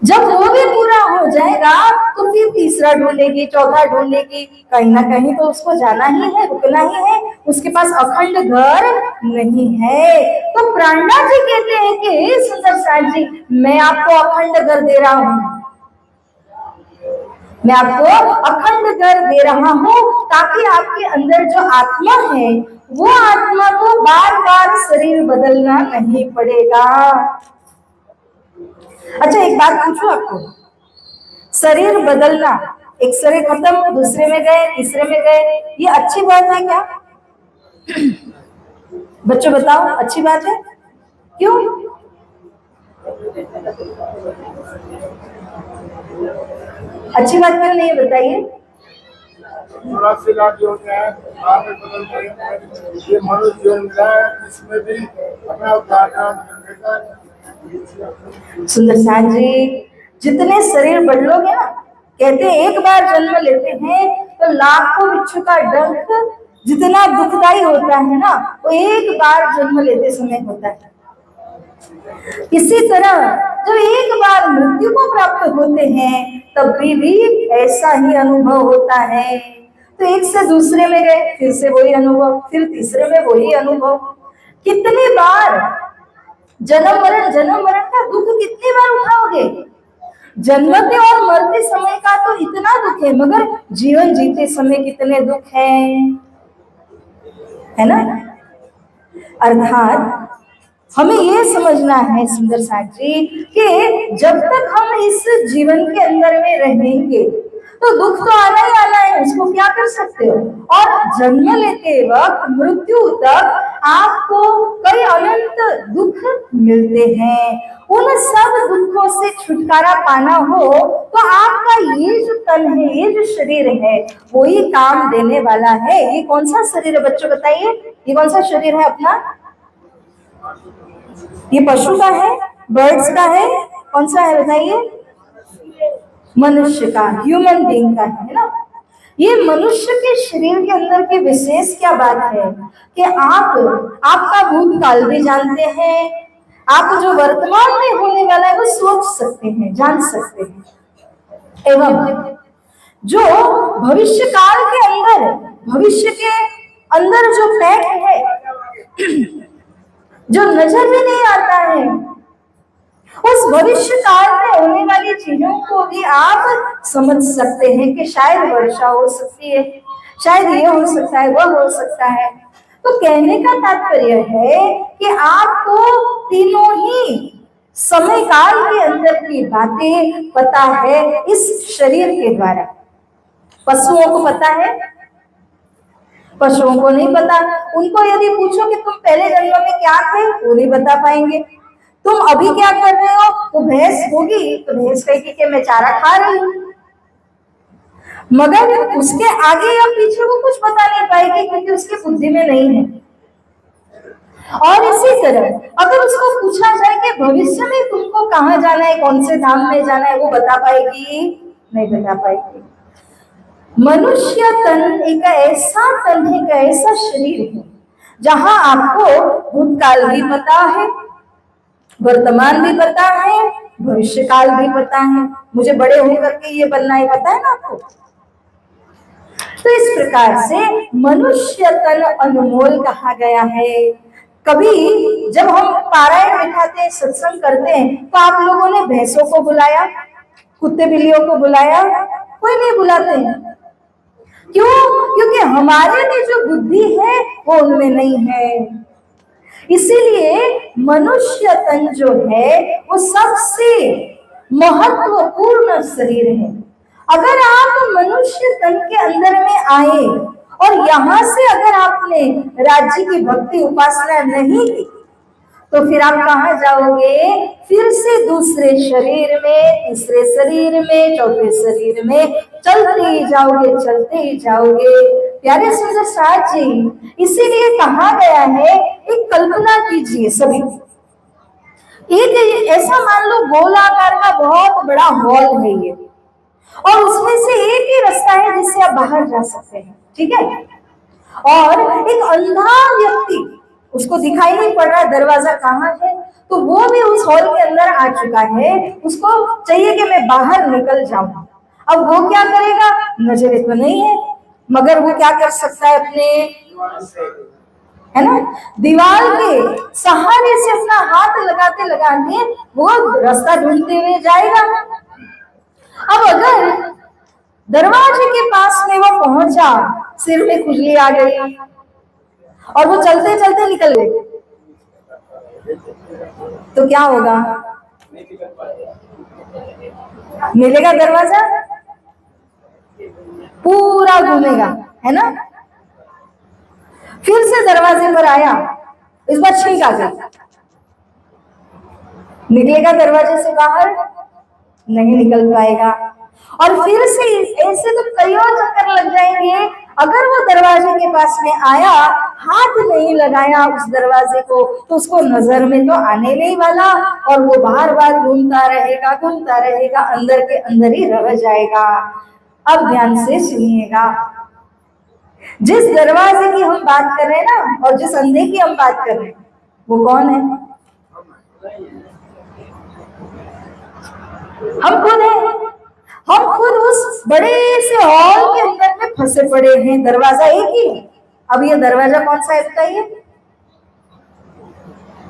जब वो भी पूरा हो जाएगा तो फिर तीसरा ढूंढेगी, चौथा ढूंढेगी, कहीं ना कहीं तो उसको जाना ही है, रुकना ही है। उसके पास अखंड घर नहीं है। तो प्राणनाथ जी कहते हैं कि सुंदर साथ जी, मैं आपको अखंड घर दे रहा हूं, मैं आपको अखंड घर दे रहा हूं, ताकि आपके अंदर जो आत्मा है वो आत्मा को बार बार शरीर बदलना नहीं पड़ेगा। अच्छा एक बात पूछूं आपको, शरीर बदलना, एक शरीर खत्म दूसरे में गए तीसरे में गए, ये अच्छी बात है क्या? बच्चों बताओ, अच्छी बात है? क्यों? अच्छी बात क्यों नहीं है बताइए? ये मनुष्य जीवन मिला है, इसमें भी अपना उद्धार। सुंदर साथ जी, जितने शरीर बदलोगे ना, कहते हैं एक बार जन्म लेते हैं तो लाखों बिच्छू का डंक जितना दुखदाई होता है ना, वो एक बार जन्म लेते समय होता है। इसी तरह जब एक बार मृत्यु को प्राप्त होते हैं तब भी ऐसा ही अनुभव होता है। तो एक से दूसरे में गए, फिर से वही अनुभव, फिर तीसरे में वही अनुभव। कितनी बार जन्म मरण का दुख कितनी बार उठाओगे? जन्मते और मरते समय का तो इतना दुख है, मगर जीवन जीते समय कितने दुख है ना। अर्थात हमें ये समझना है सुंदर साथ जी कि जब तक हम इस जीवन के अंदर में रहेंगे तो दुख तो आना ही आना है, उसको क्या कर सकते हो। और जन्म लेते वक्त मृत्यु तक आपको कई अनंत दुख मिलते हैं। उन सब दुखों से छुटकारा पाना हो तो आपका ये जो तन है, ये जो शरीर है, वो ही काम देने वाला है। ये कौन सा शरीर है बच्चों, बताइए, ये कौन सा शरीर है अपना? ये पशु का है, बर्ड्स का है, कौन सा है बताइए? मनुष्य का, ह्यूमन बीइंग का है ना। ये मनुष्य के शरीर के अंदर की विशेष क्या बात है कि आपका भूतकाल भी जानते हैं, आप जो वर्तमान में होने वाला है वो सोच सकते हैं, जान सकते हैं, एवं जो भविष्य काल के अंदर, भविष्य के अंदर जो पैक है जो नजर में नहीं आता है, उस भविष्य काल में होने वाली चीजों को भी आप समझ सकते हैं कि शायद वर्षा हो सकती है, शायद ये हो सकता है, वह हो सकता है। तो कहने का तात्पर्य है कि आपको तीनों ही समय काल के अंदर की बातें पता है इस शरीर के द्वारा। पशुओं को पता है, पशुओं को नहीं पता। उनको यदि पूछो कि तुम पहले जन्म में क्या थे, वो नहीं बता पाएंगे। तुम अभी क्या कर रहे हो, वो भैंस होगी तो भैंस कहेगी कि मैं चारा खा रही हूं, मगर उसके आगे या पीछे वो कुछ बता नहीं पाएगी क्योंकि उसकी बुद्धि में नहीं है। और इसी तरह अगर उसको पूछा जाए कि भविष्य में तुमको कहाँ जाना है, कौन से धाम में जाना है, वो बता पाएगी? नहीं बता पाएगी। मनुष्य तन एक ऐसा तन है, एक ऐसा शरीर है जहां आपको भूतकाल भी पता है, वर्तमान भी पता है, भविष्य काल भी पता है। मुझे बड़े होकर के ये बनना है, पता है ना आपको। तो इस प्रकार से मनुष्य तन अनमोल कहा गया है। कभी जब हम पारायण बिठाते हैं, सत्संग करते हैं, तो आप लोगों ने भैंसों को बुलाया, कुत्ते बिल्लियों को बुलाया? कोई नहीं बुलाते हैं। क्यों? क्योंकि हमारे में जो बुद्धि है वो उनमें नहीं है। इसीलिए मनुष्य तन जो है वो सबसे महत्वपूर्ण शरीर है। अगर आप मनुष्य तन के अंदर में आए और यहाँ से अगर आपने राज्य की भक्ति उपासना नहीं की तो फिर आप कहाँ जाओगे? फिर से दूसरे शरीर में, तीसरे शरीर में, चौथे शरीर में चलते ही जाओगे, चलते ही जाओगे। प्यारे सुंदर साथ जी, इसीलिए कहा गया है, एक कल्पना कीजिए सभी, एक ऐसा मान लो गोलाकार का बहुत बड़ा हॉल है ये, और उसमें से एक ही रास्ता है जिससे आप बाहर जा सकते हैं, ठीक है। और एक अंधा व्यक्ति, उसको दिखाई नहीं पड़ रहा दरवाजा कहाँ है, तो वो भी उस हॉल के अंदर आ चुका है। उसको चाहिए कि मैं बाहर निकल जाऊं। अब वो क्या करेगा? नजरें तो नहीं है, मगर वो क्या कर सकता है? अपने, है ना, दीवार के सहारे से अपना हाथ लगाते लगाते वो रास्ता ढूंढते हुए जाएगा। अब अगर दरवाजे के पास में वो पहुंचा, सिर में खुजली आ गई और वो चलते चलते निकल गए, तो क्या होगा? मिलेगा दरवाजा? पूरा घूमेगा, है ना। फिर से दरवाजे पर आया, इस बार छींक आ गई, निकलेगा दरवाजे से बाहर? नहीं निकल पाएगा। और फिर से ऐसे तो कई और चक्कर लग जाएंगे। अगर वो दरवाजे के पास में आया, हाथ नहीं लगाया उस दरवाजे को, तो उसको नजर में तो आने नहीं वाला, और वो बार बार घूमता रहेगा, घूमता रहेगा, अंदर के अंदर ही रह जाएगा। अब ध्यान से सुनिएगा, जिस दरवाजे की हम बात कर रहे हैं ना, और जिस अंधे की हम बात कर रहे हैं, वो कौन है? हम खुद हैं। हम खुद उस बड़े से हॉल के अंदर में फंसे पड़े हैं, दरवाजा एक ही है। अब ये दरवाजा कौन सा है बताइए?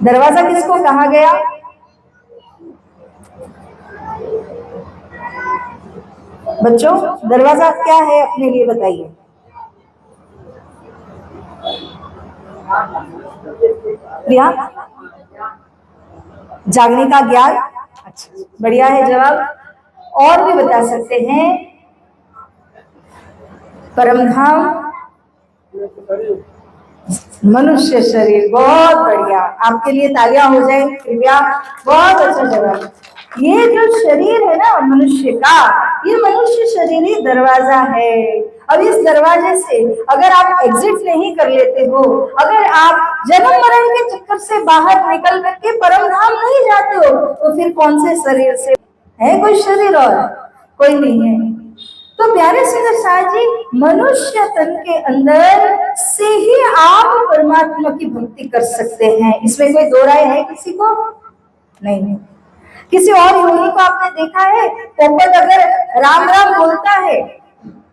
दरवाजा किसको कहा गया? बच्चों दरवाजा क्या है अपने लिए बताइए। प्रिया, जागने का ज्ञान। अच्छा, बढ़िया है जवाब। और भी बता सकते हैं? परमधाम, मनुष्य शरीर। बहुत बढ़िया, आपके लिए तालियां हो जाए कृपया, बहुत अच्छा जवाब। ये जो शरीर है ना मनुष्य का, ये मनुष्य शरीर ही दरवाजा है। अब इस दरवाजे से अगर आप एग्जिट नहीं कर लेते हो, अगर आप जन्म मरण के चक्कर से बाहर निकल करके परम धाम नहीं जाते हो, तो फिर कौन से शरीर से है कोई शरीर? और कोई नहीं है। तो प्यारे सुंदर साथ जी, मनुष्य तन के अंदर से ही आप परमात्मा की भक्ति कर सकते हैं। इसमें कोई दो राय है किसी को? नहीं। किसी और योनि को आपने देखा है? पोपट अगर राम राम बोलता है,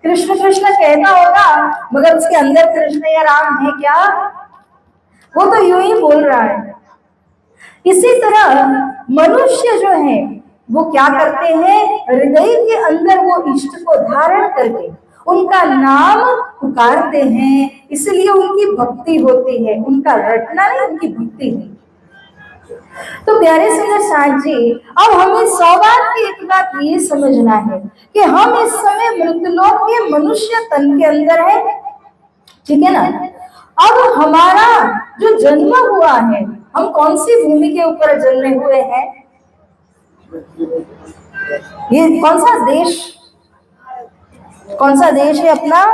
कृष्ण कृष्ण कहता होगा, मगर उसके अंदर कृष्ण या राम है क्या? वो तो यूं ही बोल रहा है। इसी तरह मनुष्य जो है वो क्या करते हैं? हृदय के अंदर वो इष्ट को धारण करके उनका नाम पुकारते हैं, इसलिए उनकी भक्ति होती है। उनका रटना नहीं, उनकी भक्ति है। तो प्यारे सुंदर साथ जी, अब हमें 100 बात की एक बात ये समझना है कि हम इस समय मृतलोक के मनुष्य तन के अंदर है, ठीक है ना? अब हमारा जो जन्म हुआ है, हम कौन सी भूमि के ऊपर जन्मे हुए हैं? ये कौन सा देश, कौन सा देश है अपना?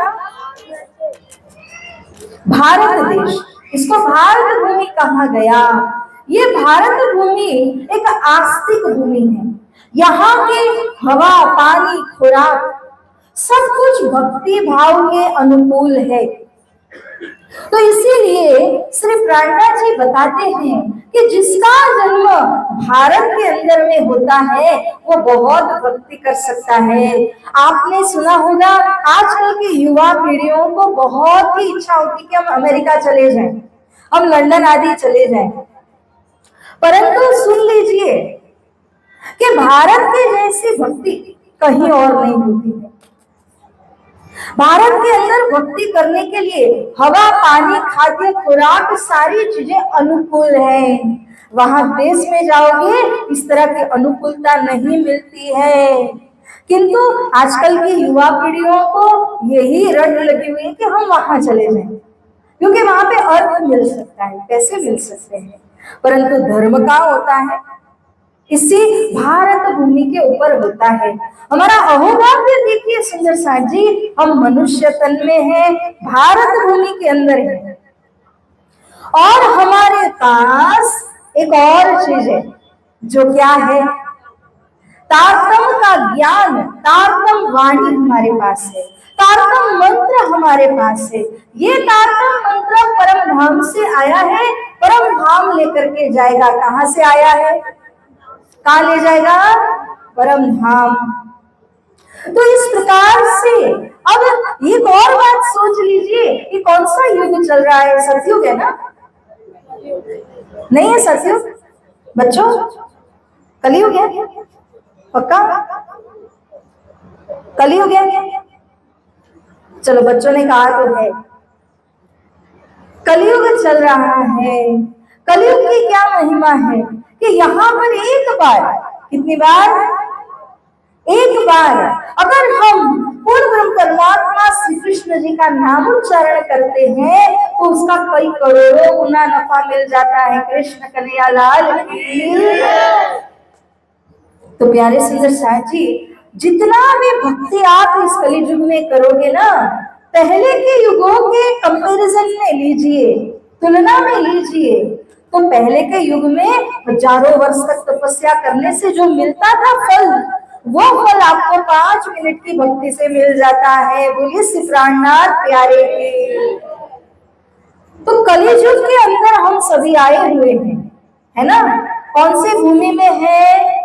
भारत देश। इसको भारत भूमि कहा गया। ये भारत भूमि एक आस्तिक भूमि है। यहाँ के हवा, पानी, खुराक सब कुछ भक्ति भाव के अनुकूल है। तो इसीलिए श्री प्राणनाथ जी बताते हैं कि जिसका जन्म भारत के अंदर में होता है वो बहुत भक्ति कर सकता है। आपने सुना होगा आजकल की युवा पीढ़ियों को बहुत ही इच्छा होती कि हम अमेरिका चले जाएं, हम लंदन आदि चले जाएं, परंतु सुन लीजिए कि भारत के जैसी भक्ति कहीं और नहीं होती है। भारत के अंदर भक्ति करने के लिए हवा, पानी, खाद्य, खुराक सारी चीजें अनुकूल है। वहां देश में जाओगे इस तरह की अनुकूलता नहीं मिलती है। किंतु आजकल की युवा पीढ़ियों को यही रट लगी हुई है कि हम वहां चले जाएं, क्योंकि वहां पे अर्थ मिल सकता है, पैसे मिल सकते हैं, परंतु धर्म का होता है इसी भारत भूमि के ऊपर होता है। हमारा अहोभाग्य देखिए सुंदर साथ जी, हम मनुष्य तन में है, भारत भूमि के अंदर है, और हमारे पास एक और चीज है जो क्या है? तारतम का ज्ञान, तारतम वाणी हमारे पास है, तारतम मंत्र हमारे पास है। ये तारतम मंत्र परम धाम से आया है, परम धाम लेकर के जाएगा। कहां से आया है? कहां ले जाएगा? परम धाम। तो इस प्रकार से अब एक और बात सोच लीजिए, ये कौन सा युग चल रहा है? सतयुग है ना? नहीं है सतयुग बच्चों, कलयुग है पक्का? कलयुग है? चलो बच्चों ने कहा तो है, कलयुग चल रहा है। कलयुग की क्या महिमा है कि यहाँ पर एक बार, कितनी बार? एक बार अगर हम पूर्ण ब्रह्म परमात्मा श्री कृष्ण जी का नाम उच्चारण करते हैं तो उसका कई करोड़ों गुना नफा मिल जाता है। कृष्ण कन्हैया लाल की। तो प्यारे सुंदर साथ जी, जितना भी भक्ति आप इस कलयुग में करोगे ना, पहले के युगों के कंपैरिजन में लीजिए, तुलना में लीजिए, तो पहले के युग में हजारों वर्ष तक तपस्या करने से जो मिलता था फल, वो फल आपको 5 मिनट की भक्ति से मिल जाता है। बोलिए श्री प्राणनाथ प्यारे की। तो कलियुग के अंदर हम सभी आए हुए हैं, है ना? कौन सी भूमि में है?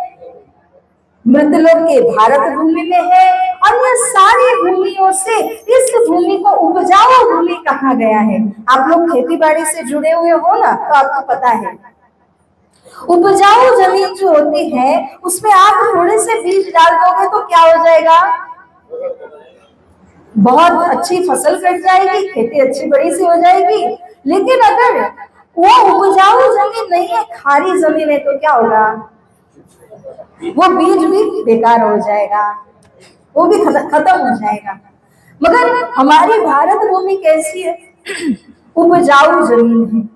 मृतलोक के भारत भूमि में है। अन्य सारी भूमियों तरीकों से इस भूमि को उपजाऊ भूमि कहा गया है। आप लोग खेती बाड़ी से जुड़े हुए हो ना, तो आपको पता है उपजाऊ जमीन जो होती है उसमें आप थोड़े से बीज डाल दोगे तो क्या हो जाएगा, बहुत अच्छी फसल कट जाएगी, खेती अच्छी बड़ी सी हो जाएगी। लेकिन अगर वो उपजाऊ जमीन नहीं है, खारी जमीन है, तो क्या होगा, वो बीज भी बेकार हो जाएगा, वो भी खत्म हो जाएगा। मगर हमारी भारत भूमि कैसी है, उपजाऊ जमीन है,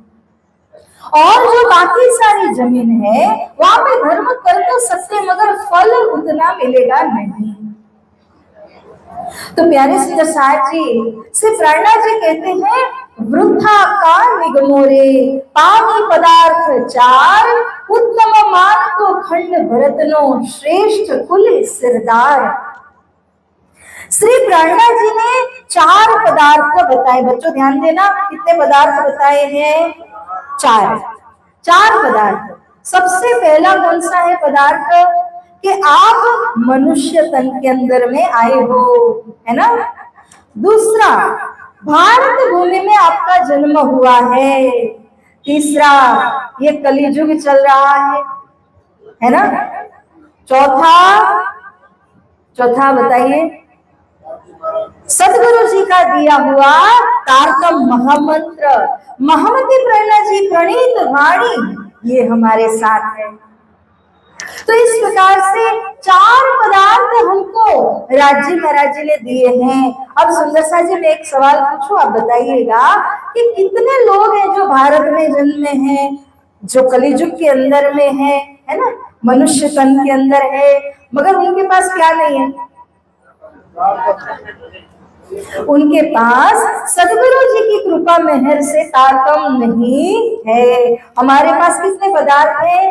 और जो बाकी सारी जमीन है वहां पे धर्म कर तो सकते मगर फल उतना मिलेगा नहीं। तो प्यारे सुंदर साहब जी श्री प्रेरणा जी कहते हैं, वृथा का निगमोरे पानी पदार्थ चार, उत्तम मान को खंड भरतनो श्रेष्ठ कुल सिरदार। श्री प्रेरणा जी ने 4 पदार्थ बताए। बच्चों ध्यान देना, कितने पदार्थ बताए हैं, 4 पदार्थ। सबसे पहला कौन सा है पदार्थ, कि आप मनुष्य तन के अंदर में आए हो, है ना। दूसरा, भारत भूमि में आपका जन्म हुआ है। तीसरा, ये कलियुग चल रहा है ना। चौथा बताइए, सदगुरु जी का दिया हुआ तारतम महामंत्र, महामती प्रेरणा जी प्रणीत वाणी, ये हमारे साथ है। तो इस प्रकार से 4 पदार्थ हमको राज्य महाराज जी ने दिए हैं। अब सुंदर सा जी मैं एक सवाल पूछूं, आप बताइएगा कि कितने लोग हैं जो भारत में जन्मे हैं, जो कलियुग के अंदर में है ना, मनुष्य तन के अंदर है, मगर उनके पास क्या नहीं है, उनके पास सदगुरु जी की कृपा मेहर से तारतम नहीं है। हमारे पास कितने पदार्थ हैं,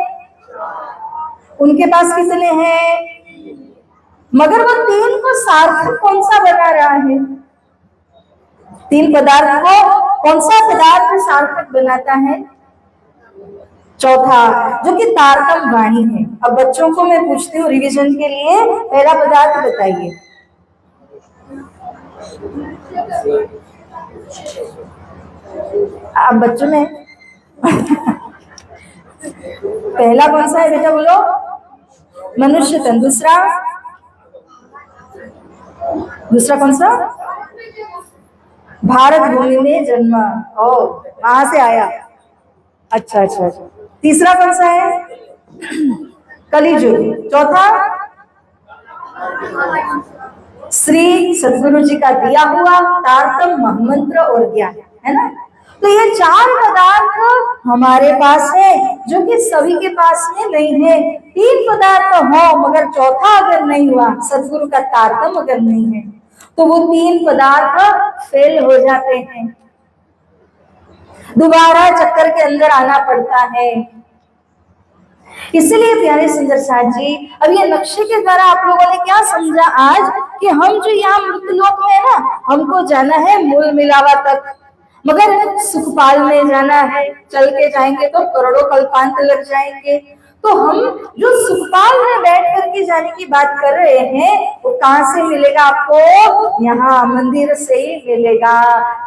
उनके पास कितने हैं, मगर वो 3 को सार्थक कौन सा बना रहा है, 3 पदार्थ को कौन सा पदार्थ सार्थक बनाता है, चौथा, जो कि तारतम वाणी है। अब बच्चों को मैं पूछती हूँ रिवीजन के लिए, पहला पदार्थ बताइए। आप बच्चों में पहला कौन सा है बेटा, बोलो, मनुष्य तन। दूसरा कौन सा, भारत भूमि में जन्म, ओ वहां से आया, अच्छा। तीसरा कौन सा है, कलियुग। चौथा, श्री सदगुरु जी का दिया हुआ तारतम महामंत्र और ज्ञान, है ना। तो ये 4 पदार्थ हमारे पास है, जो कि सभी के पास में नहीं है। 3 पदार्थ हो मगर चौथा अगर नहीं हुआ, सदगुरु का तारतम अगर नहीं है, तो वो 3 पदार्थ फेल हो जाते हैं, दोबारा चक्कर के अंदर आना पड़ता है। इसलिए प्यारे सुंदर साथ जी, अब ये नक्शे के द्वारा आप लोगों ने क्या समझा आज, कि हम जो यहाँ मृतलोक में है ना, हमको जाना है मूल मिलावा तक, मगर सुखपाल में जाना है, चल के जाएंगे तो करोड़ों कल्पांत लग जाएंगे। तो हम जो सुखपाल में बैठ करके जाने की बात कर रहे हैं, वो कहाँ से मिलेगा आपको, यहाँ मंदिर से ही मिलेगा।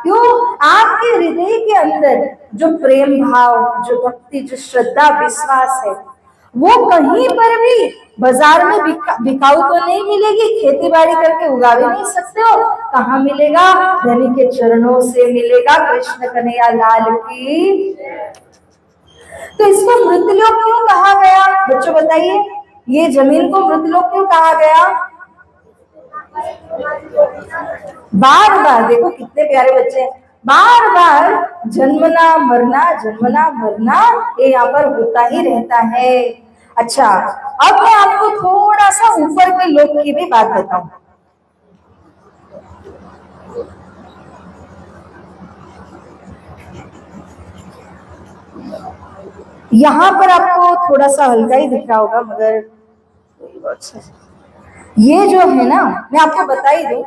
क्यों, आपके हृदय के अंदर जो प्रेम भाव, जो भक्ति, जो श्रद्धा विश्वास है, वो कहीं पर भी बाजार में बिकाऊ तो नहीं मिलेगी, खेती बाड़ी करके उगा भी नहीं सकते हो, कहाँ मिलेगा, धनी के चरणों से मिलेगा। कृष्ण कन्हैया लाल की। तो इसको मृतलोक क्यों कहा गया, बच्चों बताइए, ये जमीन को मृतलोक क्यों कहा गया। बार बार देखो कितने प्यारे बच्चे हैं, बार बार जन्मना मरना ये यहाँ पर होता ही रहता है। अच्छा, अब मैं आपको थोड़ा सा ऊपर के लोक की भी बात बताऊं। यहाँ पर आपको थोड़ा सा हल्का ही दिख रहा होगा, मगर ये जो है ना, मैं आपको बता ही दूं,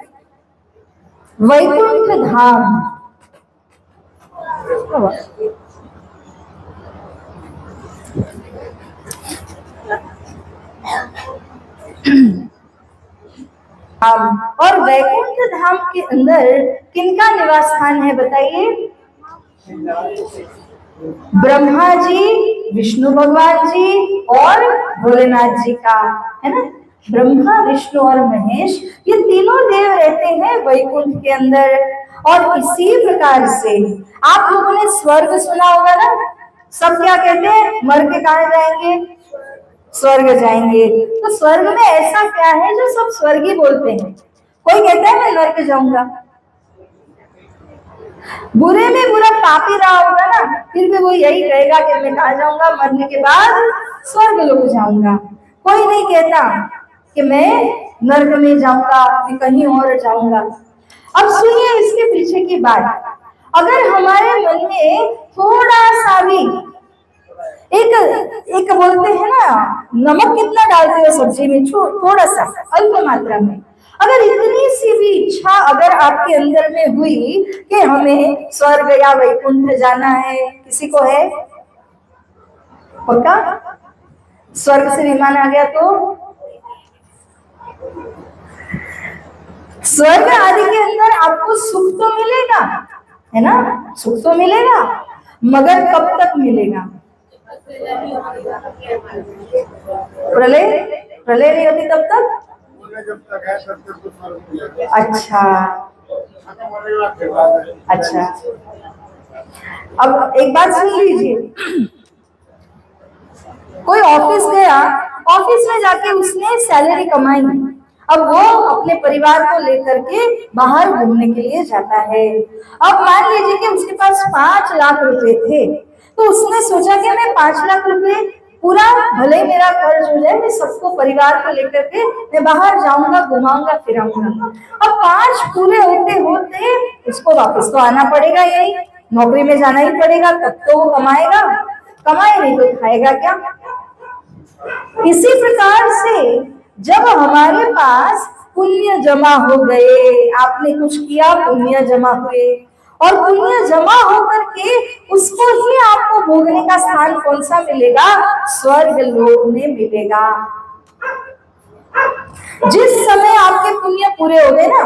वैकुंठ धाम, धाम। और वैकुंठ धाम के अंदर किनका निवास स्थान है बताइए? ब्रह्मा जी, विष्णु भगवान जी और भोलेनाथ जी का, है ना। ब्रह्मा, विष्णु और महेश, ये तीनों देव रहते हैं वैकुंठ के अंदर। और इसी प्रकार से आप लोगों ने स्वर्ग सुना होगा ना। सब क्या कहते हैं? मर के कहाँ जाएंगे? स्वर्ग जाएंगे। तो स्वर्ग में ऐसा क्या है जो सब स्वर्गी बोलते हैं? कोई कहता है मैं नरक जाऊंगा, बुरे में बुरा पापी रहा होगा ना, फिर भी वो यही कहेगा कि मैं कहाँ जाऊंगा? मरने के बाद स्वर्ग लोग जाऊंगा। कोई नहीं कहता कि मैं नरक में जाऊंगा, मैं कहीं और जाऊंगा। अब सुनिए इसके पीछे की बात। अगर हमारे मन में थोड़ा सा भी एक बोलते हैं ना, नमक कितना डालते हो सब्जी में? थोड़ा सा, अल्प मात्रा में। अगर इतनी सी भी इच्छा अगर आपके अंदर में हुई कि हमें स्वर्ग या वैकुंठ जाना है, किसी को है? पक्का? स्वर्ग से विमान आ गया तो स्वर्ग आदि के अंदर आपको सुख तो मिलेगा, है ना, सुख तो मिलेगा, मगर कब तक मिलेगा? प्रलय प्रलय नहीं होती तब तक। जब तक है तब तक तो स्वर्ग मिलेगा। अच्छा अच्छा, अब एक बात सुन लीजिए। कोई ऑफिस गया, ऑफिस में जाके उसने सैलरी कमाई, अब वो अपने परिवार को लेकर के बाहर घूमने के लिए जाता है। अब मान लीजिए कि उसके पास 5 लाख रुपए थे, तो उसने सोचा कि मैं 5 लाख रुपए पूरा, भले मेरा खर्च हो जाए, मैं सबको परिवार को लेकर के मैं बाहर जाऊंगा, घुमाऊंगा फिराऊंगा। अब 5 पूरे होते होते उसको वापस तो आना पड़ेगा, यही नौकरी में जाना ही पड़ेगा, तब तो वो कमाएगा, कमाए नहीं तो खाएगा क्या? इसी प्रकार से जब हमारे पास पुण्य जमा हो गए, आपने कुछ किया, पुण्य जमा हुए, और पुण्य जमा होकर के उसको ही आपको भोगने का स्थान कौन सा मिलेगा? स्वर्ग लोक में मिलेगा। जिस समय आपके पुण्य पूरे हो गए ना,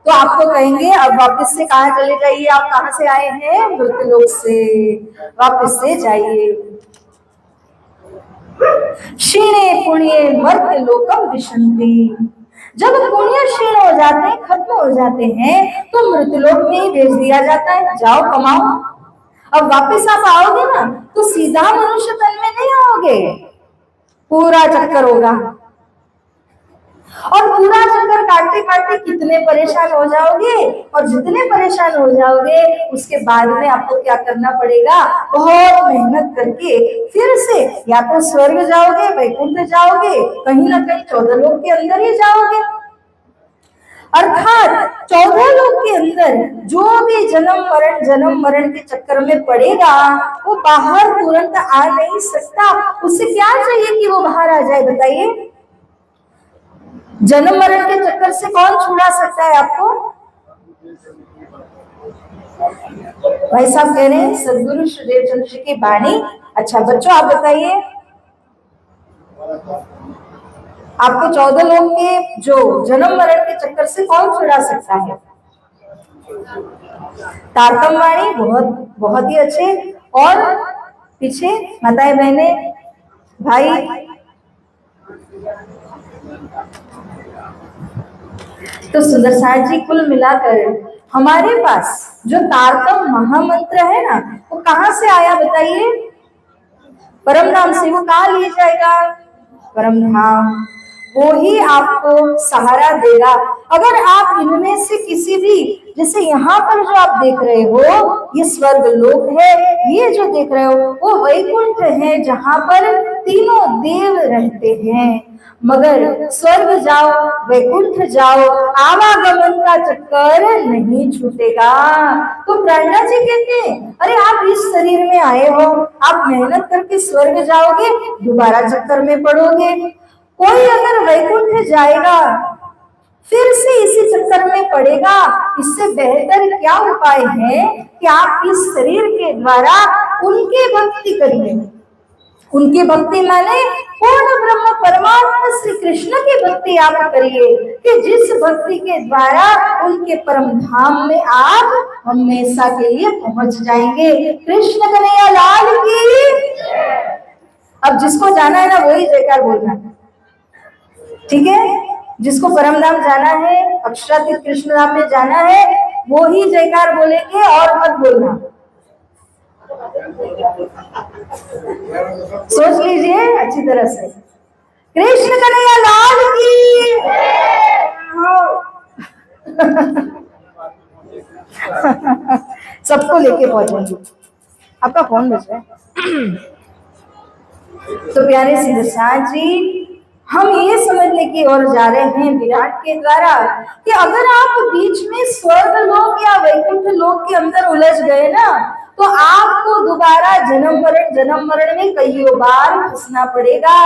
तो आपको कहेंगे अब वापस से कहाँ चले जाइए, आप कहाँ से आए हैं? मृत्यलोक से, वापस से जाइए। क्षीणे पुण्ये मर्त्य लोकम विशन्ति। जब पुण्य क्षीण हो जाते हैं, खत्म हो जाते हैं, तो मृत्यलोक में ही भेज दिया जाता है, जाओ कमाओ। अब वापस आप आओगे ना, तो सीधा मनुष्य तन में नहीं आओगे, पूरा चक्कर होगा। और पूरा चक्कर काटते काटते कितने परेशान हो जाओगे, और जितने परेशान हो जाओगे उसके बाद में आपको क्या करना पड़ेगा? बहुत मेहनत करके फिर से या तो स्वर्ग जाओगे, वैकुंठ जाओगे, कहीं ना कहीं 14 लोक के अंदर ही जाओगे। अर्थात 14 लोक के अंदर जो भी जन्म मरण के चक्कर में पड़ेगा, वो बाहर तुरंत आ नहीं सकता। उससे क्या चाहिए कि वो बाहर आ जाए? बताइए, जन्म मरण के चक्कर से कौन छुड़ा सकता है आपको? भाई साहब कह रहे हैं सदगुरु सुदेव चंद्र जी की वाणी। अच्छा बच्चों, आप बताइए, आपको 14 लोग के जो जन्म मरण के चक्कर से कौन छुड़ा सकता है? तारतम वाणी, बहुत बहुत ही अच्छे। और पीछे माताएं बहने भाई, तो सुंदर साथ जी, कुल मिलाकर हमारे पास जो तारतम महामंत्र है ना, वो कहां से आया बताइए? परम धाम से। वो कहाँ ले जाएगा? परम धाम। वो ही आपको सहारा देगा। अगर आप इनमें से किसी भी, जैसे यहाँ पर जो आप देख रहे हो ये स्वर्ग लोक है, ये जो देख रहे हो वो वैकुंठ है जहाँ पर तीनों देव रहते हैं। मगर स्वर्ग जाओ, वैकुंठ जाओ, आवागमन का चक्कर नहीं छूटेगा। तो प्रणा जी कहते हैं, अरे आप इस शरीर में आए हो, आप मेहनत करके स्वर्ग जाओगे, दोबारा चक्कर में पड़ोगे। कोई अगर वैकुंठ जाएगा फिर से इसी चक्कर में पड़ेगा। इससे बेहतर क्या उपाय है कि आप इस शरीर के द्वारा उनकी भक्ति करिए। उनकी भक्ति माने पूर्ण ब्रह्म परमात्मा श्री कृष्ण की भक्ति आप करिए कि जिस भक्ति के द्वारा उनके परम धाम में आप हमेशा के लिए पहुंच जाएंगे। कृष्ण कन्हैया लाल की। अब जिसको जाना है ना वही जयकार बोलना, ठीक है? जिसको परम धाम जाना है, अक्षरातीत कृष्ण धाम में जाना है, वो ही जयकार बोलेंगे और मत बोलना। सोच लीजिए अच्छी तरह से। कृष्ण कन्हैया लाल की। सबको लेके पहुंचेंगे। आपका फोन बज रहा है। तो प्यारे सिद्धसाथ जी, हम ये समझने की ओर जा रहे हैं विराट के द्वारा कि अगर आप बीच में स्वर्ग लोक या वैकुंठ लोक के अंदर उलझ गए ना, तो आपको दोबारा जन्म मरण में कई बार फंसना पड़ेगा।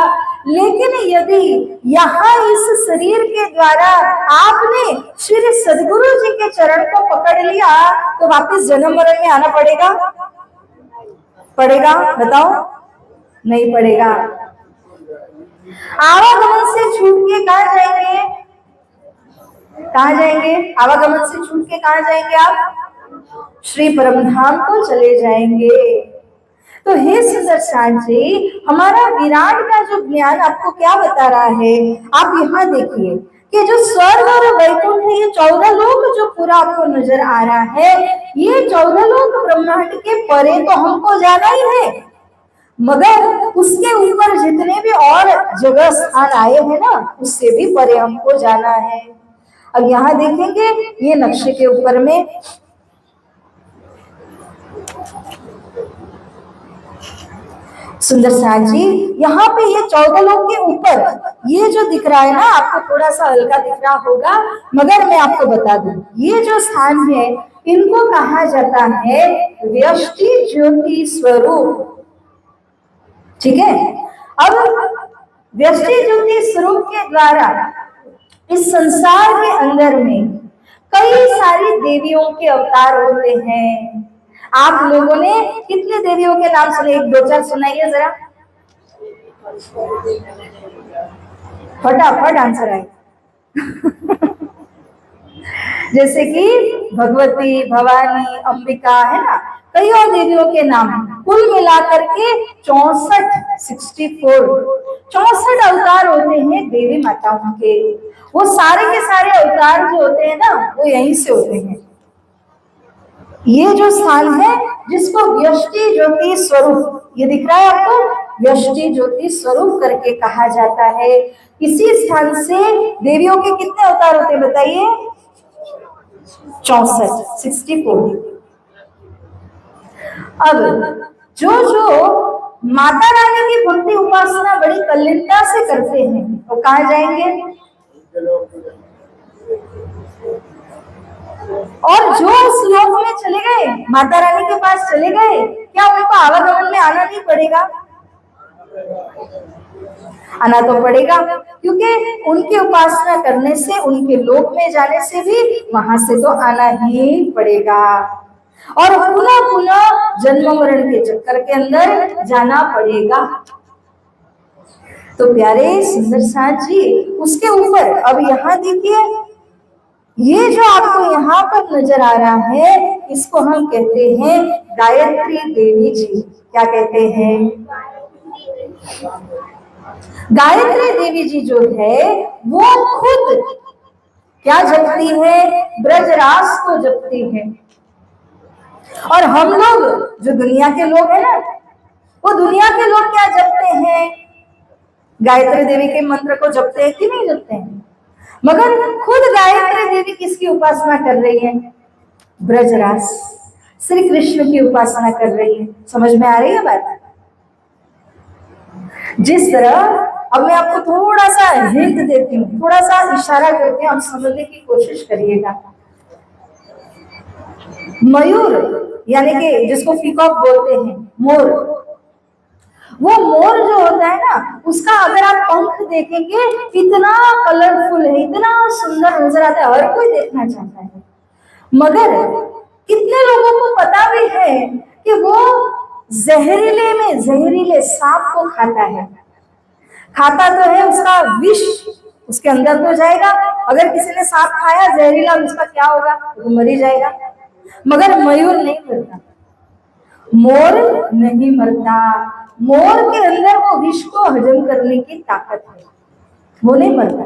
लेकिन यदि यहाँ इस शरीर के द्वारा आपने श्री सदगुरु जी के चरण को पकड़ लिया, तो वापस जन्म मरण में आना पड़ेगा? बताओ, नहीं पड़ेगा। आवागमन से छूट के कहाँ जाएंगे? आवागमन से छूट के कहाँ जाएंगे आप? श्री परमधाम को चले जाएंगे। तो हे सुदर्शन जी, हमारा विराट का जो ज्ञान आपको क्या बता रहा है, आप यहाँ देखिए कि जो स्वर्ग और वैकुंठ है, ये 14 लोक जो पूरा आपको नजर आ रहा है, ये 14 लोक ब्रह्मांड के परे तो हमको जाना ही है, मगर उसके ऊपर जितने भी और जगह स्थान आए हैं ना, उससे भी परे हमको जाना है। अब यहाँ देखेंगे ये नक्शे के ऊपर में सुंदर साथ जी, यहाँ पे ये 14 लोग के ऊपर ये जो दिख रहा है ना, आपको थोड़ा सा हल्का दिख रहा होगा, मगर मैं आपको बता दूं, ये जो स्थान है इनको कहा जाता है व्यष्टि ज्योति स्वरूप। ठीक है? अब व्यष्टि ज्योति स्वरूप के द्वारा इस संसार के अंदर में कई सारी देवियों के अवतार होते हैं। आप लोगों ने कितने देवियों के नाम सुने? एक दो चार सुनाइए जरा, फटाफट आंसर आए। जैसे कि भगवती, भवानी, अंबिका, है ना, कई और देवियों के नाम कुल मिलाकर के 64 अवतार होते हैं देवी माताओं के। वो सारे के सारे अवतार जो होते हैं ना, वो यहीं से होते हैं। ये जो स्थान है जिसको व्यष्टि ज्योति स्वरूप, ये दिख रहा है आपको, व्यष्टि ज्योति स्वरूप करके कहा जाता है। इसी स्थान से देवियों के कितने अवतार होते हैं बताइए? 64। अब जो माता रानी की भक्ति उपासना बड़ी कल्लिनता से करते हैं, वो तो कहाँ जाएंगे? और जो उस लोक में चले गए, माता रानी के पास चले गए, क्या उनको आवागमन में आना नहीं पड़ेगा? आना तो पड़ेगा, क्योंकि उनकी उपासना करने से, उनके लोक में जाने से भी वहां से तो आना ही पड़ेगा, और पुनः पुनः जन्म मरण के चक्कर के अंदर जाना पड़ेगा। तो प्यारे सुंदर साथ जी, उसके ऊपर अब यहाँ देखिए, ये जो आपको यहाँ पर नजर आ रहा है, इसको हम कहते हैं गायत्री देवी जी। क्या कहते हैं? गायत्री देवी जी जो है वो खुद क्या जपती है? ब्रजरास को जपती है। और हम लोग जो दुनिया के लोग हैं ना, वो दुनिया के लोग क्या जपते हैं? गायत्री देवी के मंत्र को जपते हैं कि नहीं जपते हैं? मगर खुद गायत्री देवी किसकी उपासना कर रही है? ब्रजरास, श्री कृष्ण की उपासना कर रही है। समझ में आ रही है बात? जिस तरह, अब मैं आपको थोड़ा सा हिंट देती हूँ, थोड़ा सा इशारा करके हम समझने की कोशिश करिएगा। मयूर यानी कि जिसको पीकॉक बोलते हैं, मोर, वो मोर जो होता है ना, उसका अगर आप पंख देखेंगे, इतना कलरफुल है, इतना सुंदर नजर आता है, हर कोई देखना चाहता है। मगर कितने लोगों को पता भी है कि वो जहरीले सांप को खाता है। खाता तो है, उसका विष उसके अंदर तो जाएगा। अगर किसी ने सांप खाया जहरीला, उसका क्या होगा? वो मर ही जाएगा। मगर मयूर नहीं मरता, मोर नहीं मरता। मोर के अंदर वो विष को हजम करने की ताकत है, वो नहीं मरता।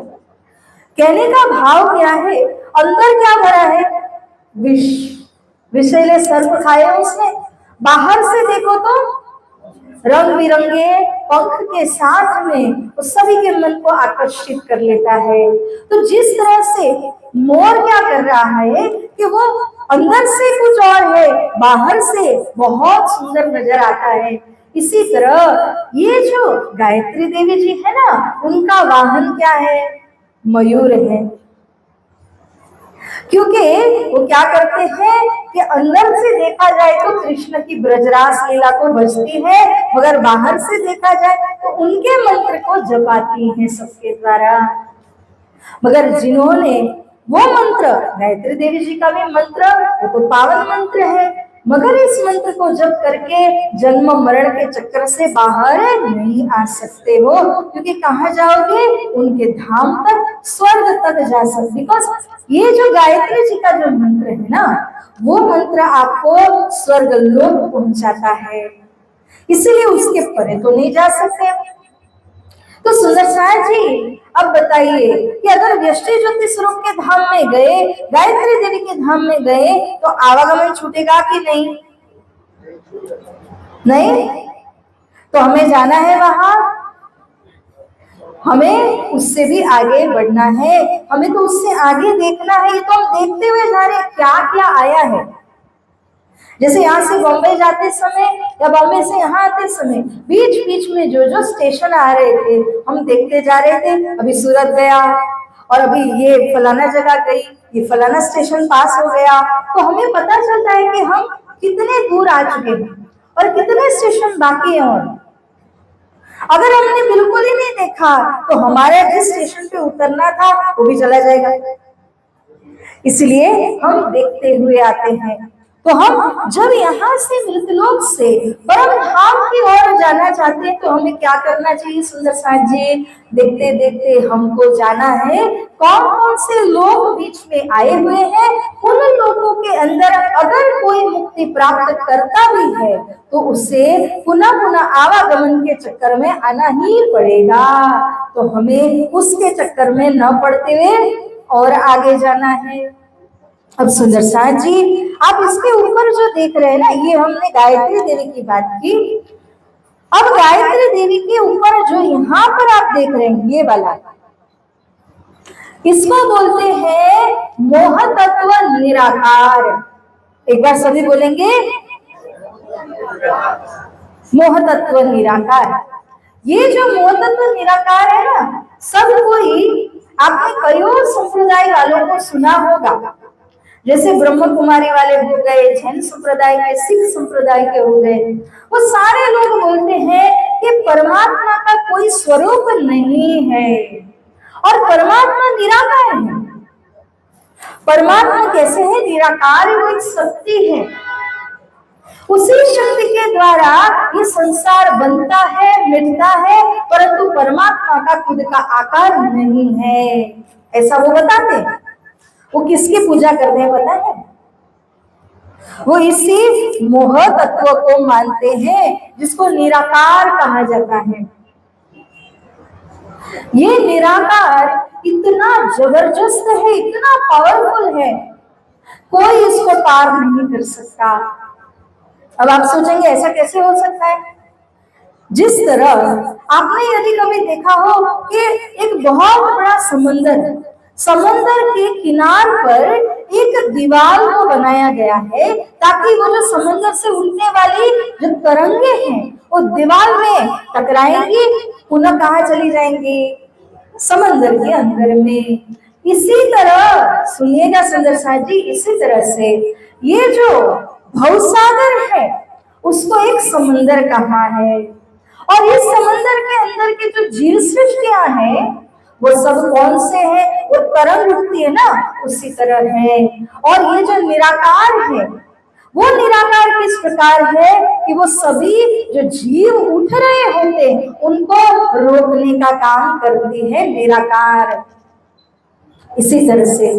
कहने का भाव क्या है? अंदर क्या भरा है? विष। विषैले सर्प खाए उसने। बाहर से देखो तो रंग बिरंगे पंख के साथ में वो सभी के मन को आकर्षित कर लेता है। तो जिस तरह से मोर क्या कर रहा है कि वो अंदर से कुछ और है, बाहर से बहुत सुंदर नजर आता है, इसी तरह ये जो गायत्री देवी जी है ना, उनका वाहन क्या है? मयूर है। क्योंकि वो क्या करते हैं कि अंदर से देखा जाए तो कृष्ण की ब्रजरास लीला को बजती है, मगर बाहर से देखा जाए तो उनके मंत्र को जपाती हैं सबके द्वारा। मगर जिन्होंने वो मंत्र, गायत्री देवी जी का भी मंत्र, वो तो पावन मंत्र है, मगर इस मंत्र को जप करके जन्म मरण के चक्कर से बाहर नहीं आ सकते हो, क्योंकि कहाँ जाओगे? उनके धाम तक, स्वर्ग तक जा सकते। बिकॉज ये जो गायत्री जी का जो मंत्र है ना, वो मंत्र आपको स्वर्ग लोक पहुंचाता है, इसीलिए उसके परे तो नहीं जा सकते। तो सुंदर सार जी अब बताइए कि अगर व्यष्टि ज्योति स्वरूप के धाम में गए, गायत्री देवी के धाम में गए, तो आवागमन छूटेगा कि नहीं? नहीं। तो हमें जाना है वहां, हमें उससे भी आगे बढ़ना है, हमें तो उससे आगे देखना है। ये तो हम देखते हुए जा रहे हैं क्या क्या आया है। जैसे यहाँ से बॉम्बे जाते समय या बॉम्बे से यहाँ आते समय बीच बीच में जो जो स्टेशन आ रहे थे, हम देखते जा रहे थे। अभी सूरत गया, और अभी ये फलाना जगह गई, ये फलाना स्टेशन पास हो गया, तो हमें पता चलता है कि हम कितने दूर आ चुके हैं और कितने स्टेशन बाकी हैं। और अगर हमने बिल्कुल ही नहीं देखा तो हमारे जिस स्टेशन पे उतरना था वो भी चला जाएगा। इसलिए हम देखते हुए आते हैं। तो हम जब यहाँ से मृतलोक से परम धाम की ओर जाना चाहते हैं, तो हमें क्या करना चाहिए? सुंदर साथ जी, देखते देखते हमको जाना है कौन कौन से लोग बीच में आए हुए हैं। उन लोगों के अंदर अगर कोई मुक्ति प्राप्त करता भी है तो उसे पुनः पुनः आवागमन के चक्कर में आना ही पड़ेगा। तो हमें उसके चक्कर में न पड़ते हुए और आगे जाना है। अब सुंदर साथ जी, आप इसके ऊपर जो देख रहे हैं ना, ये हमने गायत्री देवी की बात की। अब गायत्री देवी के ऊपर जो यहाँ पर आप देख रहे हैं, ये वाला, इसको बोलते हैं मोह तत्व निराकार। एक बार सभी बोलेंगे, मोह तत्व निराकार। ये जो मोह तत्व निराकार है ना, सब कोई आपने कई संप्रदाय वालों को सुना होगा। जैसे ब्रह्म कुमारी वाले हो गए, जैन संप्रदाय के, सिख संप्रदाय के हो गए, वो सारे लोग बोलते हैं कि परमात्मा का कोई स्वरूप नहीं है और परमात्मा निराकार है। परमात्मा कैसे है? निराकार है, वो एक शक्ति है। उसी शक्ति के द्वारा ये संसार बनता है, मिटता है, परंतु परमात्मा का खुद का आकार नहीं है, ऐसा वो बताते हैं। वो किसकी पूजा करते हैं पता है? वो इसी मोह तत्व को मानते हैं जिसको निराकार कहा जाता है। ये निराकार इतना जबरदस्त है, इतना पावरफुल है, कोई इसको पार नहीं कर सकता। अब आप सोचेंगे ऐसा कैसे हो सकता है? जिस तरह आपने यदि कभी देखा हो कि एक बहुत बड़ा समंदर के किनार पर एक दीवार को बनाया गया है, ताकि वो जो समंदर से उठने वाली जो तरंगे हैं वो दीवार में टकराएंगी, पुनः कहाँ चली जाएंगी? समंदर के अंदर में। इसी तरह सुनिएगा सुंदर साथ जी, इसी तरह से ये जो भवसागर है उसको एक समंदर कहा है, और इस समंदर के अंदर के जो जीव सृष्टियां हैं वो सब कौन से हैं? वो तरंग उठती है ना, उसी तरह है। और ये जो निराकार है वो निराकार किस प्रकार है कि वो सभी जो जीव उठ रहे होते हैं उनको रोकने का काम करती है निराकार। इसी तरह से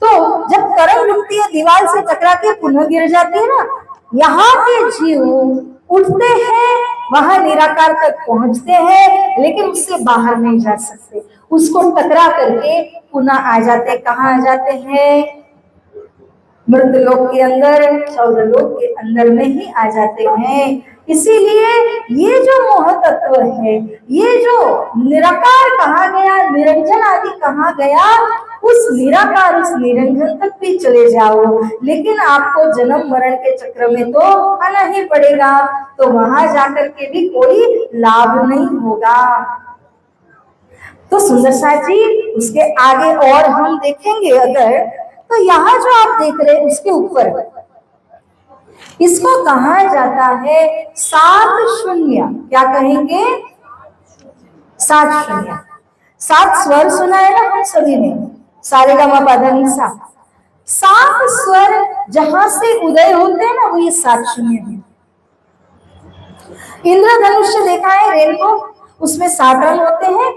तो जब तरंग उठती है दीवार से टकरा के पुनः गिर जाती है ना, यहाँ के जीव उठते हैं, वहां निराकार तक पहुंचते हैं, लेकिन उससे बाहर नहीं जा सकते, उसको टकरा करके पुनः आ जाते। कहाँ आ जाते हैं? मृतलोक के अंदर, 14 लोक के अंदर में ही आ जाते हैं। इसीलिए ये जो मोह तत्व है, ये जो निराकार कहा गया, निरंजन आदि कहा गया, उस निराकार उस निरंजन तक भी चले जाओ, लेकिन आपको जन्म मरण के चक्र में तो आना ही पड़ेगा, तो वहां जाकर के भी कोई लाभ नहीं होगा। तो सुंदर साथ जी उसके आगे और हम देखेंगे अगर, तो यहाँ जो आप देख रहे हैं उसके ऊपर इसको कहा जाता है 7 शून्य। क्या कहेंगे? 7 शून्य। 7 स्वर सुना है ना हम सभी ने, सारे गा मा पा धा नी सा। 7 स्वर जहां से उदय होते हैं ना, वो ये 7 शून्य है। इंद्रधनुष्य देखा है, रेनबो, उसमें 7 रंग होते हैं,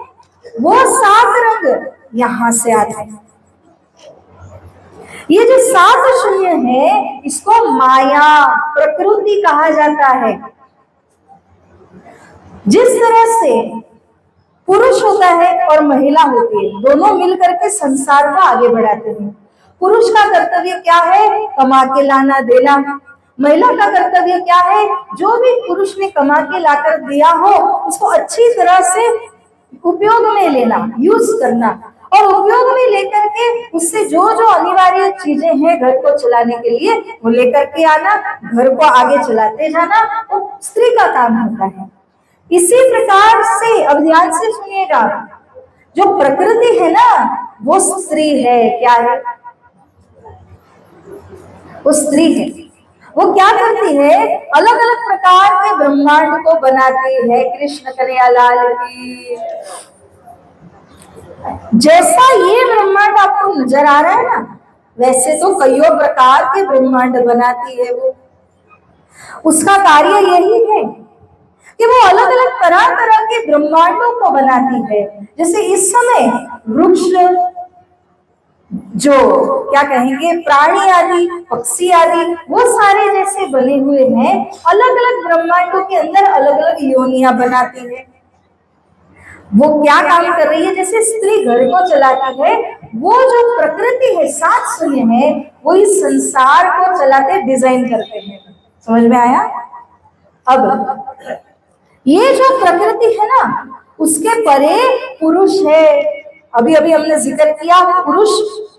वो 7 रंग यहां से आते हैं। ये जो 7 शून्य है, इसको माया प्रकृति कहा जाता है। जिस तरह से पुरुष होता है और महिला होती है, दोनों मिलकर के संसार को आगे बढ़ाते हैं। पुरुष का कर्तव्य क्या है? कमा के लाना देना। महिला का कर्तव्य क्या है? जो भी पुरुष ने कमा के लाकर दिया हो उसको अच्छी तरह से उपयोग में लेना, यूज करना, और उपयोग में लेकर के उससे जो जो अनिवार्य चीजें हैं घर को चलाने के लिए वो लेकर के आना, घर को आगे चलाते जाना, वो स्त्री का काम होता है। इसी प्रकार से अब ध्यान से सुनिएगा, जो प्रकृति है ना वो स्त्री है। क्या है? वो स्त्री है। वो क्या करती है? अलग अलग प्रकार के ब्रह्मांड को बनाती है। कृष्ण कन्हैया लाल की। जैसा ये ब्रह्मांड आपको नजर आ रहा है ना, वैसे तो कईयों प्रकार के ब्रह्मांड बनाती है वो। उसका कार्य यही है कि वो अलग अलग तरह तरह के ब्रह्मांडों को बनाती है। जैसे इस समय वृक्ष, जो क्या कहेंगे प्राणी आदि, पक्षी आदि, वो सारे जैसे बने हुए हैं, अलग अलग ब्रह्मांडों के अंदर अलग अलग योनियां बनाती है। वो क्या काम कर रही है? जैसे स्त्री घर को चलाती है, वो जो प्रकृति है 7 शून्य है, वो इस संसार को चलाते डिजाइन करते हैं। समझ में आया? अब ये जो प्रकृति है ना, उसके परे पुरुष है। अभी अभी हमने जिक्र किया, पुरुष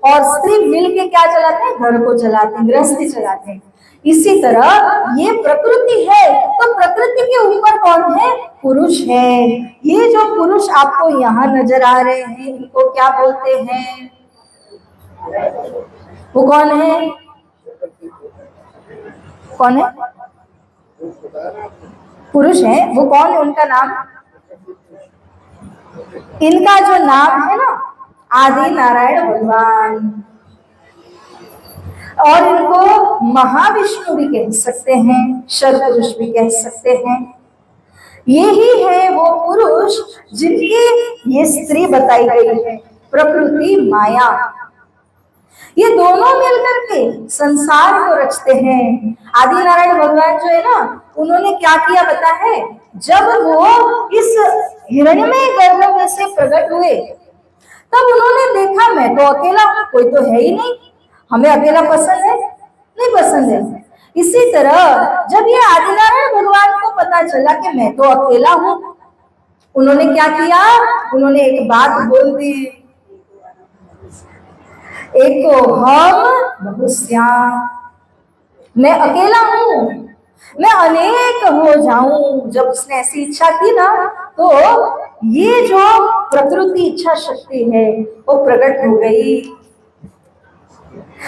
और स्त्री मिलके क्या चलाते हैं? घर को चलाते हैं, गृहस्थी चलाते हैं। इसी तरह ये प्रकृति है, तो प्रकृति के ऊपर कौन है? पुरुष है। ये जो पुरुष आपको यहाँ नजर आ रहे हैं, इनको क्या बोलते हैं? वो कौन है? कौन है? पुरुष है। वो कौन है? उनका नाम, इनका जो नाम है ना, आदि नारायण भगवान, और इनको महाविष्णु भी कह सकते हैं, शरपुरुष भी कह सकते हैं। यही है वो पुरुष जिनकी ये स्त्री बताई गई है, प्रकृति माया। ये दोनों मिलकर के संसार को रचते हैं। आदि नारायण भगवान जो है ना, उन्होंने क्या किया पता है? जब वो इस हिरण्मय गर्भ में से प्रकट हुए, तब उन्होंने देखा मैं तो अकेला हूं, कोई तो है ही नहीं, हमें अकेला पसंद है? नहीं पसंद है। इसी तरह जब ये आदिनारायण भगवान को पता चला कि मैं तो अकेला हूं, उन्होंने क्या किया? उन्होंने एक बात बोल दी, एक तो हम बहुश्याम, मैं अकेला हूं, मैं अनेक हो जाऊं। जब उसने ऐसी इच्छा की ना, तो ये जो प्रकृति इच्छा शक्ति है वो प्रकट हो गई।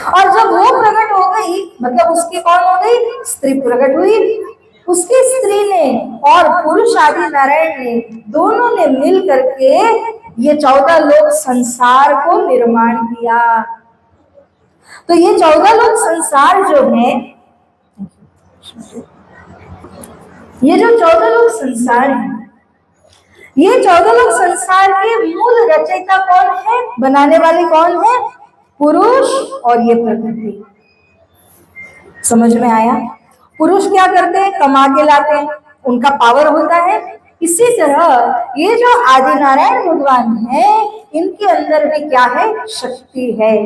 और जब वो प्रकट हो गई, मतलब उसकी कौन हो गई? स्त्री प्रकट हुई। उसकी स्त्री ने और पुरुष आदि नारायण ने, दोनों ने मिल करके ये 14 लोक संसार को निर्माण किया। तो ये 14 लोक संसार जो है, ये जो 14 लोग संसार है, ये 14 लोग संसार के मूल रचयिता कौन है, बनाने वाले कौन है? पुरुष और ये प्रकृति। समझ में आया? पुरुष क्या करते हैं? कमा के लाते हैं, उनका पावर होता है। इसी तरह ये जो आदि नारायण भगवान है, इनके अंदर भी क्या है? शक्ति है।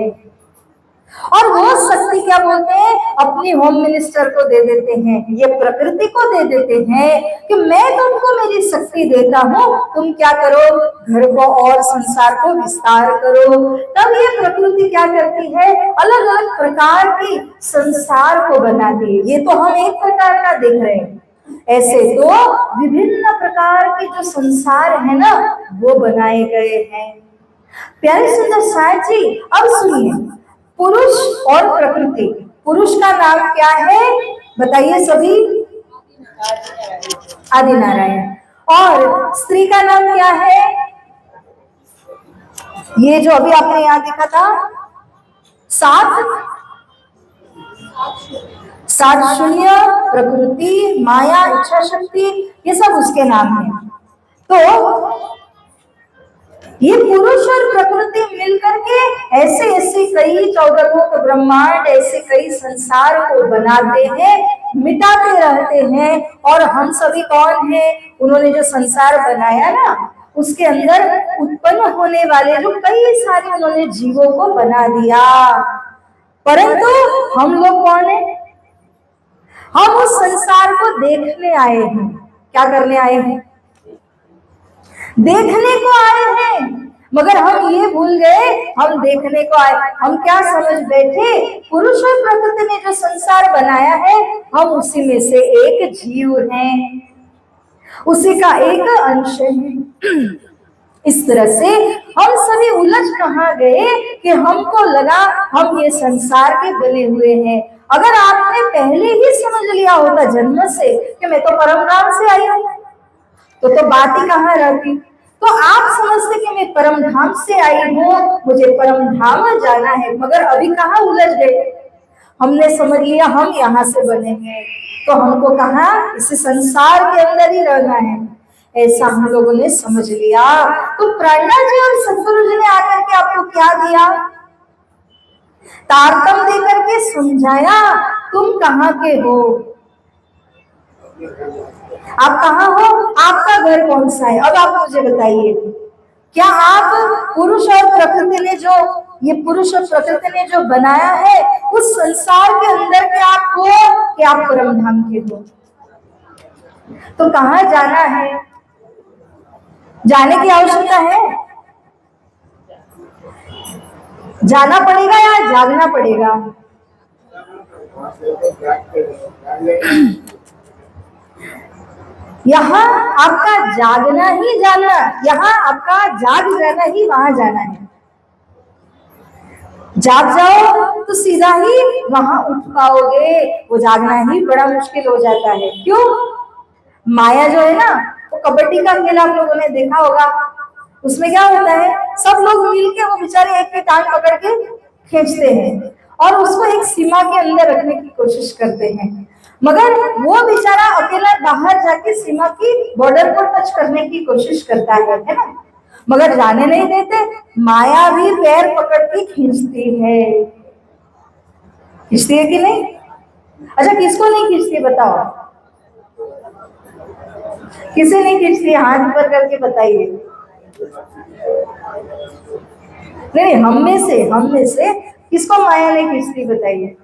और वो शक्ति क्या बोलते हैं? अपनी होम मिनिस्टर को दे देते हैं, ये प्रकृति को दे देते हैं कि मैं तुमको मेरी शक्ति देता हूँ, तुम क्या करो? घर को और संसार को विस्तार करो। तब ये प्रकृति क्या करती है? अलग अलग प्रकार की संसार को बनाती है। ये तो हम एक प्रकार का देख रहे हैं, ऐसे तो विभिन्न प्रकार के जो संसार है ना, वो बनाए गए हैं। प्यारे सुंदर साहब जी, अब सुनिए, पुरुष और प्रकृति। पुरुष का नाम क्या है? बताइए सभी। आदि नारायण। और स्त्री का नाम क्या है? ये जो अभी आपने यहाँ देखा था, सात शून्य, प्रकृति, माया, इच्छा शक्ति, ये सब उसके नाम है। तो ये पुरुष और प्रकृति मिलकर के ऐसे ऐसे कई 14 लोक ब्रह्मांड, ऐसे कई संसार को बनाते हैं, मिटाते रहते हैं। और हम सभी कौन है? उन्होंने जो संसार बनाया ना, उसके अंदर उत्पन्न होने वाले जो कई सारे उन्होंने जीवों को बना दिया। परंतु हम लोग कौन है? हम उस संसार को देखने आए हैं। क्या करने आए हैं? देखने को आए हैं। मगर हम ये भूल गए, हम देखने को आए। हम क्या समझ बैठे? पुरुष और प्रकृति ने जो संसार बनाया है, हम उसी में से एक जीव हैं, उसी का एक अंश है। इस तरह से हम सभी उलझ कहाँ गए कि हमको लगा हम ये संसार के बने हुए हैं। अगर आपने पहले ही समझ लिया होता जन्म से कि मैं तो परम धाम से आई हूँ, तो बात ही कहाँ रहती। तो आप समझते कि मैं परम धाम से आई हूँ, मुझे परम धाम जाना है। मगर अभी कहाँ उलझ गए? हमने समझ लिया हम यहाँ से बने हैं, तो हमको कहाँ? इस संसार के अंदर ही रहना है, ऐसा हम लोगों ने समझ लिया। तो प्रणा जी और सतगुरु जी ने आकर के आपको क्या दिया? तारतम देकर के समझाया, तुम कहाँ के हो, आप कहाँ हो, आपका घर कौन सा है। अब आप मुझे बताइए, क्या आप पुरुष और प्रकृति ने जो ये पुरुष और प्रकृति ने जो बनाया है, उस संसार के अंदर के आप हो कि आप परम धाम के हो? तो कहाँ जाना है? जाने की आवश्यकता है? जाना पड़ेगा या जागना पड़ेगा? यहाँ आपका जागना ही जाना, यहाँ आपका जाग जाना ही वहां जाना है। जाग जाओ तो सीधा ही वहां उठ पाओगे, वो जागना ही बड़ा मुश्किल हो जाता है। क्यों? माया जो है ना, वो कबड्डी का खेल आप लोगों ने देखा होगा। उसमें क्या होता है, सब लोग मिलके वो बेचारे एक की टांग पकड़ के खींचते हैं और उसको एक सीमा के अंदर रखने की कोशिश करते हैं। मगर वो बेचारा अकेला बाहर जाके सीमा की बॉर्डर को टच करने की कोशिश करता है ना, मगर जाने नहीं देते। माया भी पैर पकड़ के खींचती है कि नहीं? अच्छा, किसको नहीं खींचती बताओ? किसे नहीं खींचती? हाथ ऊपर करके बताइए। नहीं, हम में से किसको माया नहीं खींचती बताइए?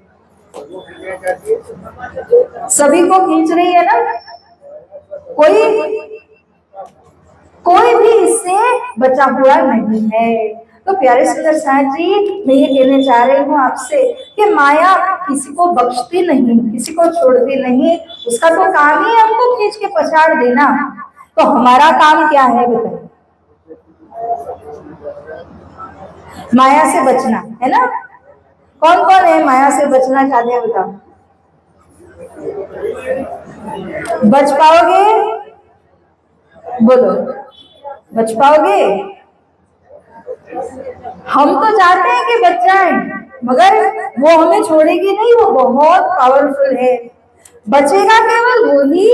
सभी को खींच रही है ना। कोई भी इससे बचा हुआ नहीं है। तो प्यारे सुंदर साहब जी, मैं ये कहने चाह रही हूँ आपसे कि माया किसी को बख्शती नहीं, किसी को छोड़ती नहीं। उसका तो काम ही हमको खींच के पछाड़ देना। तो हमारा काम क्या है बताइए? माया से बचना है ना। कौन कौन है माया से बचना चाहते हैं बताओ? बच पाओगे? बोलो, बच पाओगे? हम तो चाहते हैं कि बच जाएं, मगर वो हमें छोड़ेगी नहीं। वो बहुत पावरफुल है, बचेगा केवल वो ही,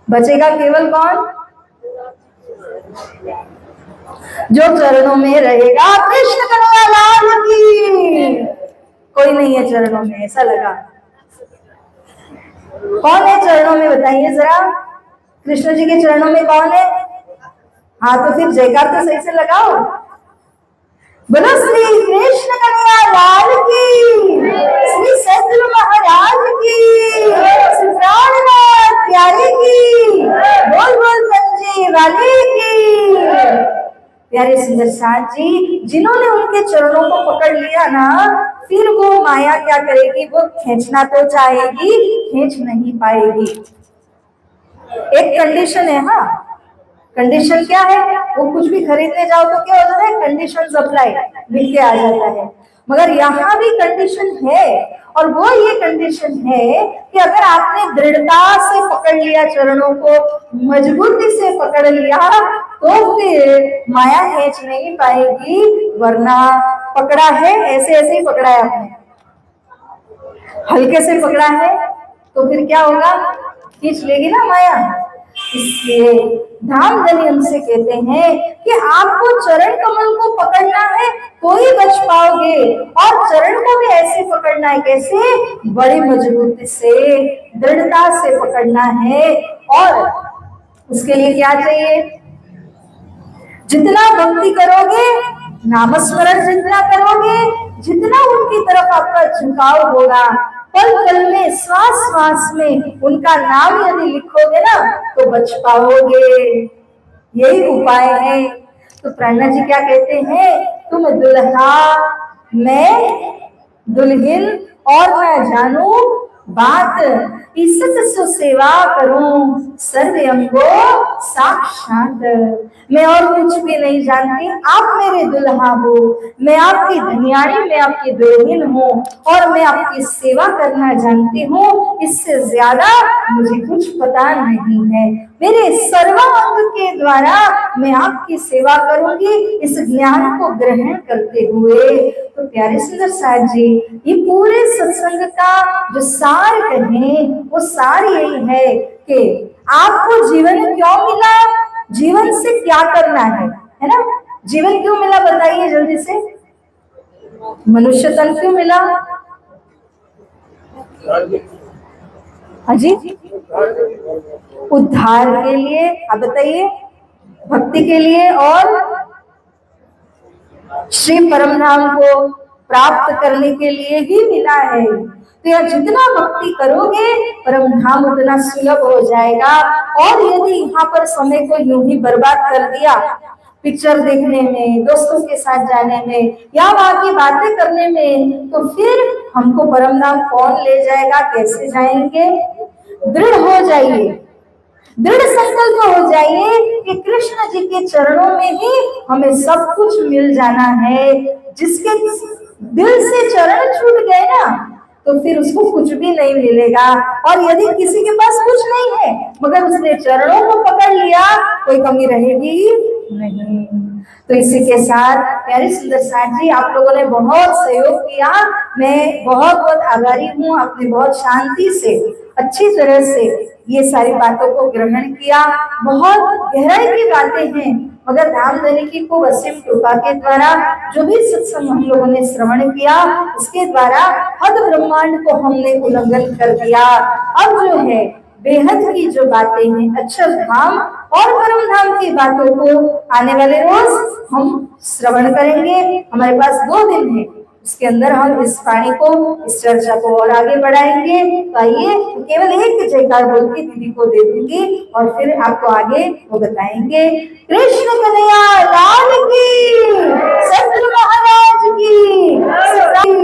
बचेगा केवल कौन? जो चरणों में रहेगा। कृष्ण कन्हैया लाल की। कोई नहीं है चरणों में, ऐसा लगा। कौन है चरणों में बताइए जरा, कृष्ण जी के चरणों में कौन है? हाँ तो फिर जयकार तो सही से लगाओ। बोलो श्री कृष्ण कन्हैया लाल की, श्री सतगुरु महाराज की, श्री प्राणनाथ प्यारे की, बोल बोल पंजे वाले की। प्यारे सुंदर साथ जी, जिन्होंने उनके चरणों को पकड़ लिया ना, फिर वो माया क्या करेगी? वो खींचना तो चाहेगी, खींच नहीं पाएगी। एक कंडीशन है। हाँ, कंडीशन क्या है? वो कुछ भी खरीदने जाओ तो क्या होता है? कंडीशंस अप्लाई लिख के आ जाता है। मगर यहाँ भी कंडीशन है, और वो ये कंडीशन है कि अगर आपने दृढ़ता से पकड़ लिया चरणों को, मजबूती से पकड़ लिया, तो फिर माया खींच नहीं पाएगी। वरना पकड़ा है ऐसे ऐसे ही पकड़ा है आपने, हल्के से पकड़ा है तो फिर क्या होगा? खींच लेगी ना माया। इसलिए धामधनी हमसे कहते हैं कि आपको चरण कमल को पकड़ना है तो ही बच पाओगे, और चरण को भी ऐसे पकड़ना है। कैसे? बड़ी मजबूती से, दृढ़ता से पकड़ना है। और उसके लिए क्या चाहिए? जितना भक्ति करोगे, नामस्मरण जितना करोगे, जितना उनकी तरफ आपका झुकाव होगा, पल पल में, श्वास श्वास में उनका नाम यदि लिखोगे ना, तो बच पाओगे। यही उपाय है। तो प्राणनाथ जी क्या कहते हैं? तुम दुल्हा, मैं दुल्हन, और मैं जानू बात, ईसत सो सेवा करूं सर्व अंगो साक्षात। मैं और कुछ भी नहीं जानती, आप मेरे दुल्हा हो, मैं आपकी धनियारी, मैं आपकी दुल्हन हूँ, और मैं आपकी सेवा करना जानती हूँ। इससे ज्यादा मुझे कुछ पता नहीं है। मेरे सर्वांग के द्वारा मैं आपकी सेवा करूंगी, इस ज्ञान को ग्रहण करते हुए। तो प्यारे सुंदर साथ जी, ये पूरे सत्संग का जो सार कहें, वो सार यही है कि आपको जीवन क्यों मिला, जीवन से क्या करना है ना? जीवन क्यों मिला बताइए जल्दी से। मनुष्य तन क्यों मिला? हाँ जी, उद्धार के लिए। आप बताइए। भक्ति के लिए, और श्री परम धाम को प्राप्त करने के लिए ही मिला है। तो यह जितना भक्ति करोगे, परम धाम उतना सुलभ हो जाएगा। और यदि यहाँ पर समय को यूं ही बर्बाद कर दिया, पिक्चर देखने में, दोस्तों के साथ जाने में, या वहां की बातें करने में, तो फिर हमको परम धाम कौन ले जाएगा? कैसे जाएंगे? दृढ़ हो जाइए, दृढ़ संकल्प हो जाइए कि कृष्ण जी के चरणों में ही हमें सब कुछ मिल जाना है। जिसके दिल से चरण छूट गए ना, तो फिर उसको कुछ भी नहीं मिलेगा। और यदि किसी के पास कुछ नहीं है, मगर उसने चरणों को पकड़ लिया, कोई कमी रहेगी नहीं। तो इसी के साथ प्यारे सुंदर साथ जी, आप लोगों ने बहुत सहयोग किया, मैं बहुत बहुत आभारी हूँ। आपने बहुत शांति से, अच्छी तरह से ये सारी बातों को ग्रहण किया। बहुत गहराई की बातें हैं, मगर धामधनी की खूब असीम कृपा के द्वारा जो भी सत्संग हम लोगों ने श्रवण किया, उसके द्वारा हद ब्रह्मांड को हमने उल्लंघन कर दिया। अब जो है बेहद की जो बातें हैं, अक्षर धाम और परम धाम की बातों को आने वाले रोज हम श्रवण करेंगे। हमारे पास 2 दिन है, इसके अंदर हम इस वाणी को, इस चर्चा को और आगे बढ़ाएंगे। तो आइए, केवल एक जयकार बोल के दीदी को दे दूंगी, और फिर आपको आगे वो बताएंगे। कृष्ण कन्हैया लाल की, सतगुरु महाराज की।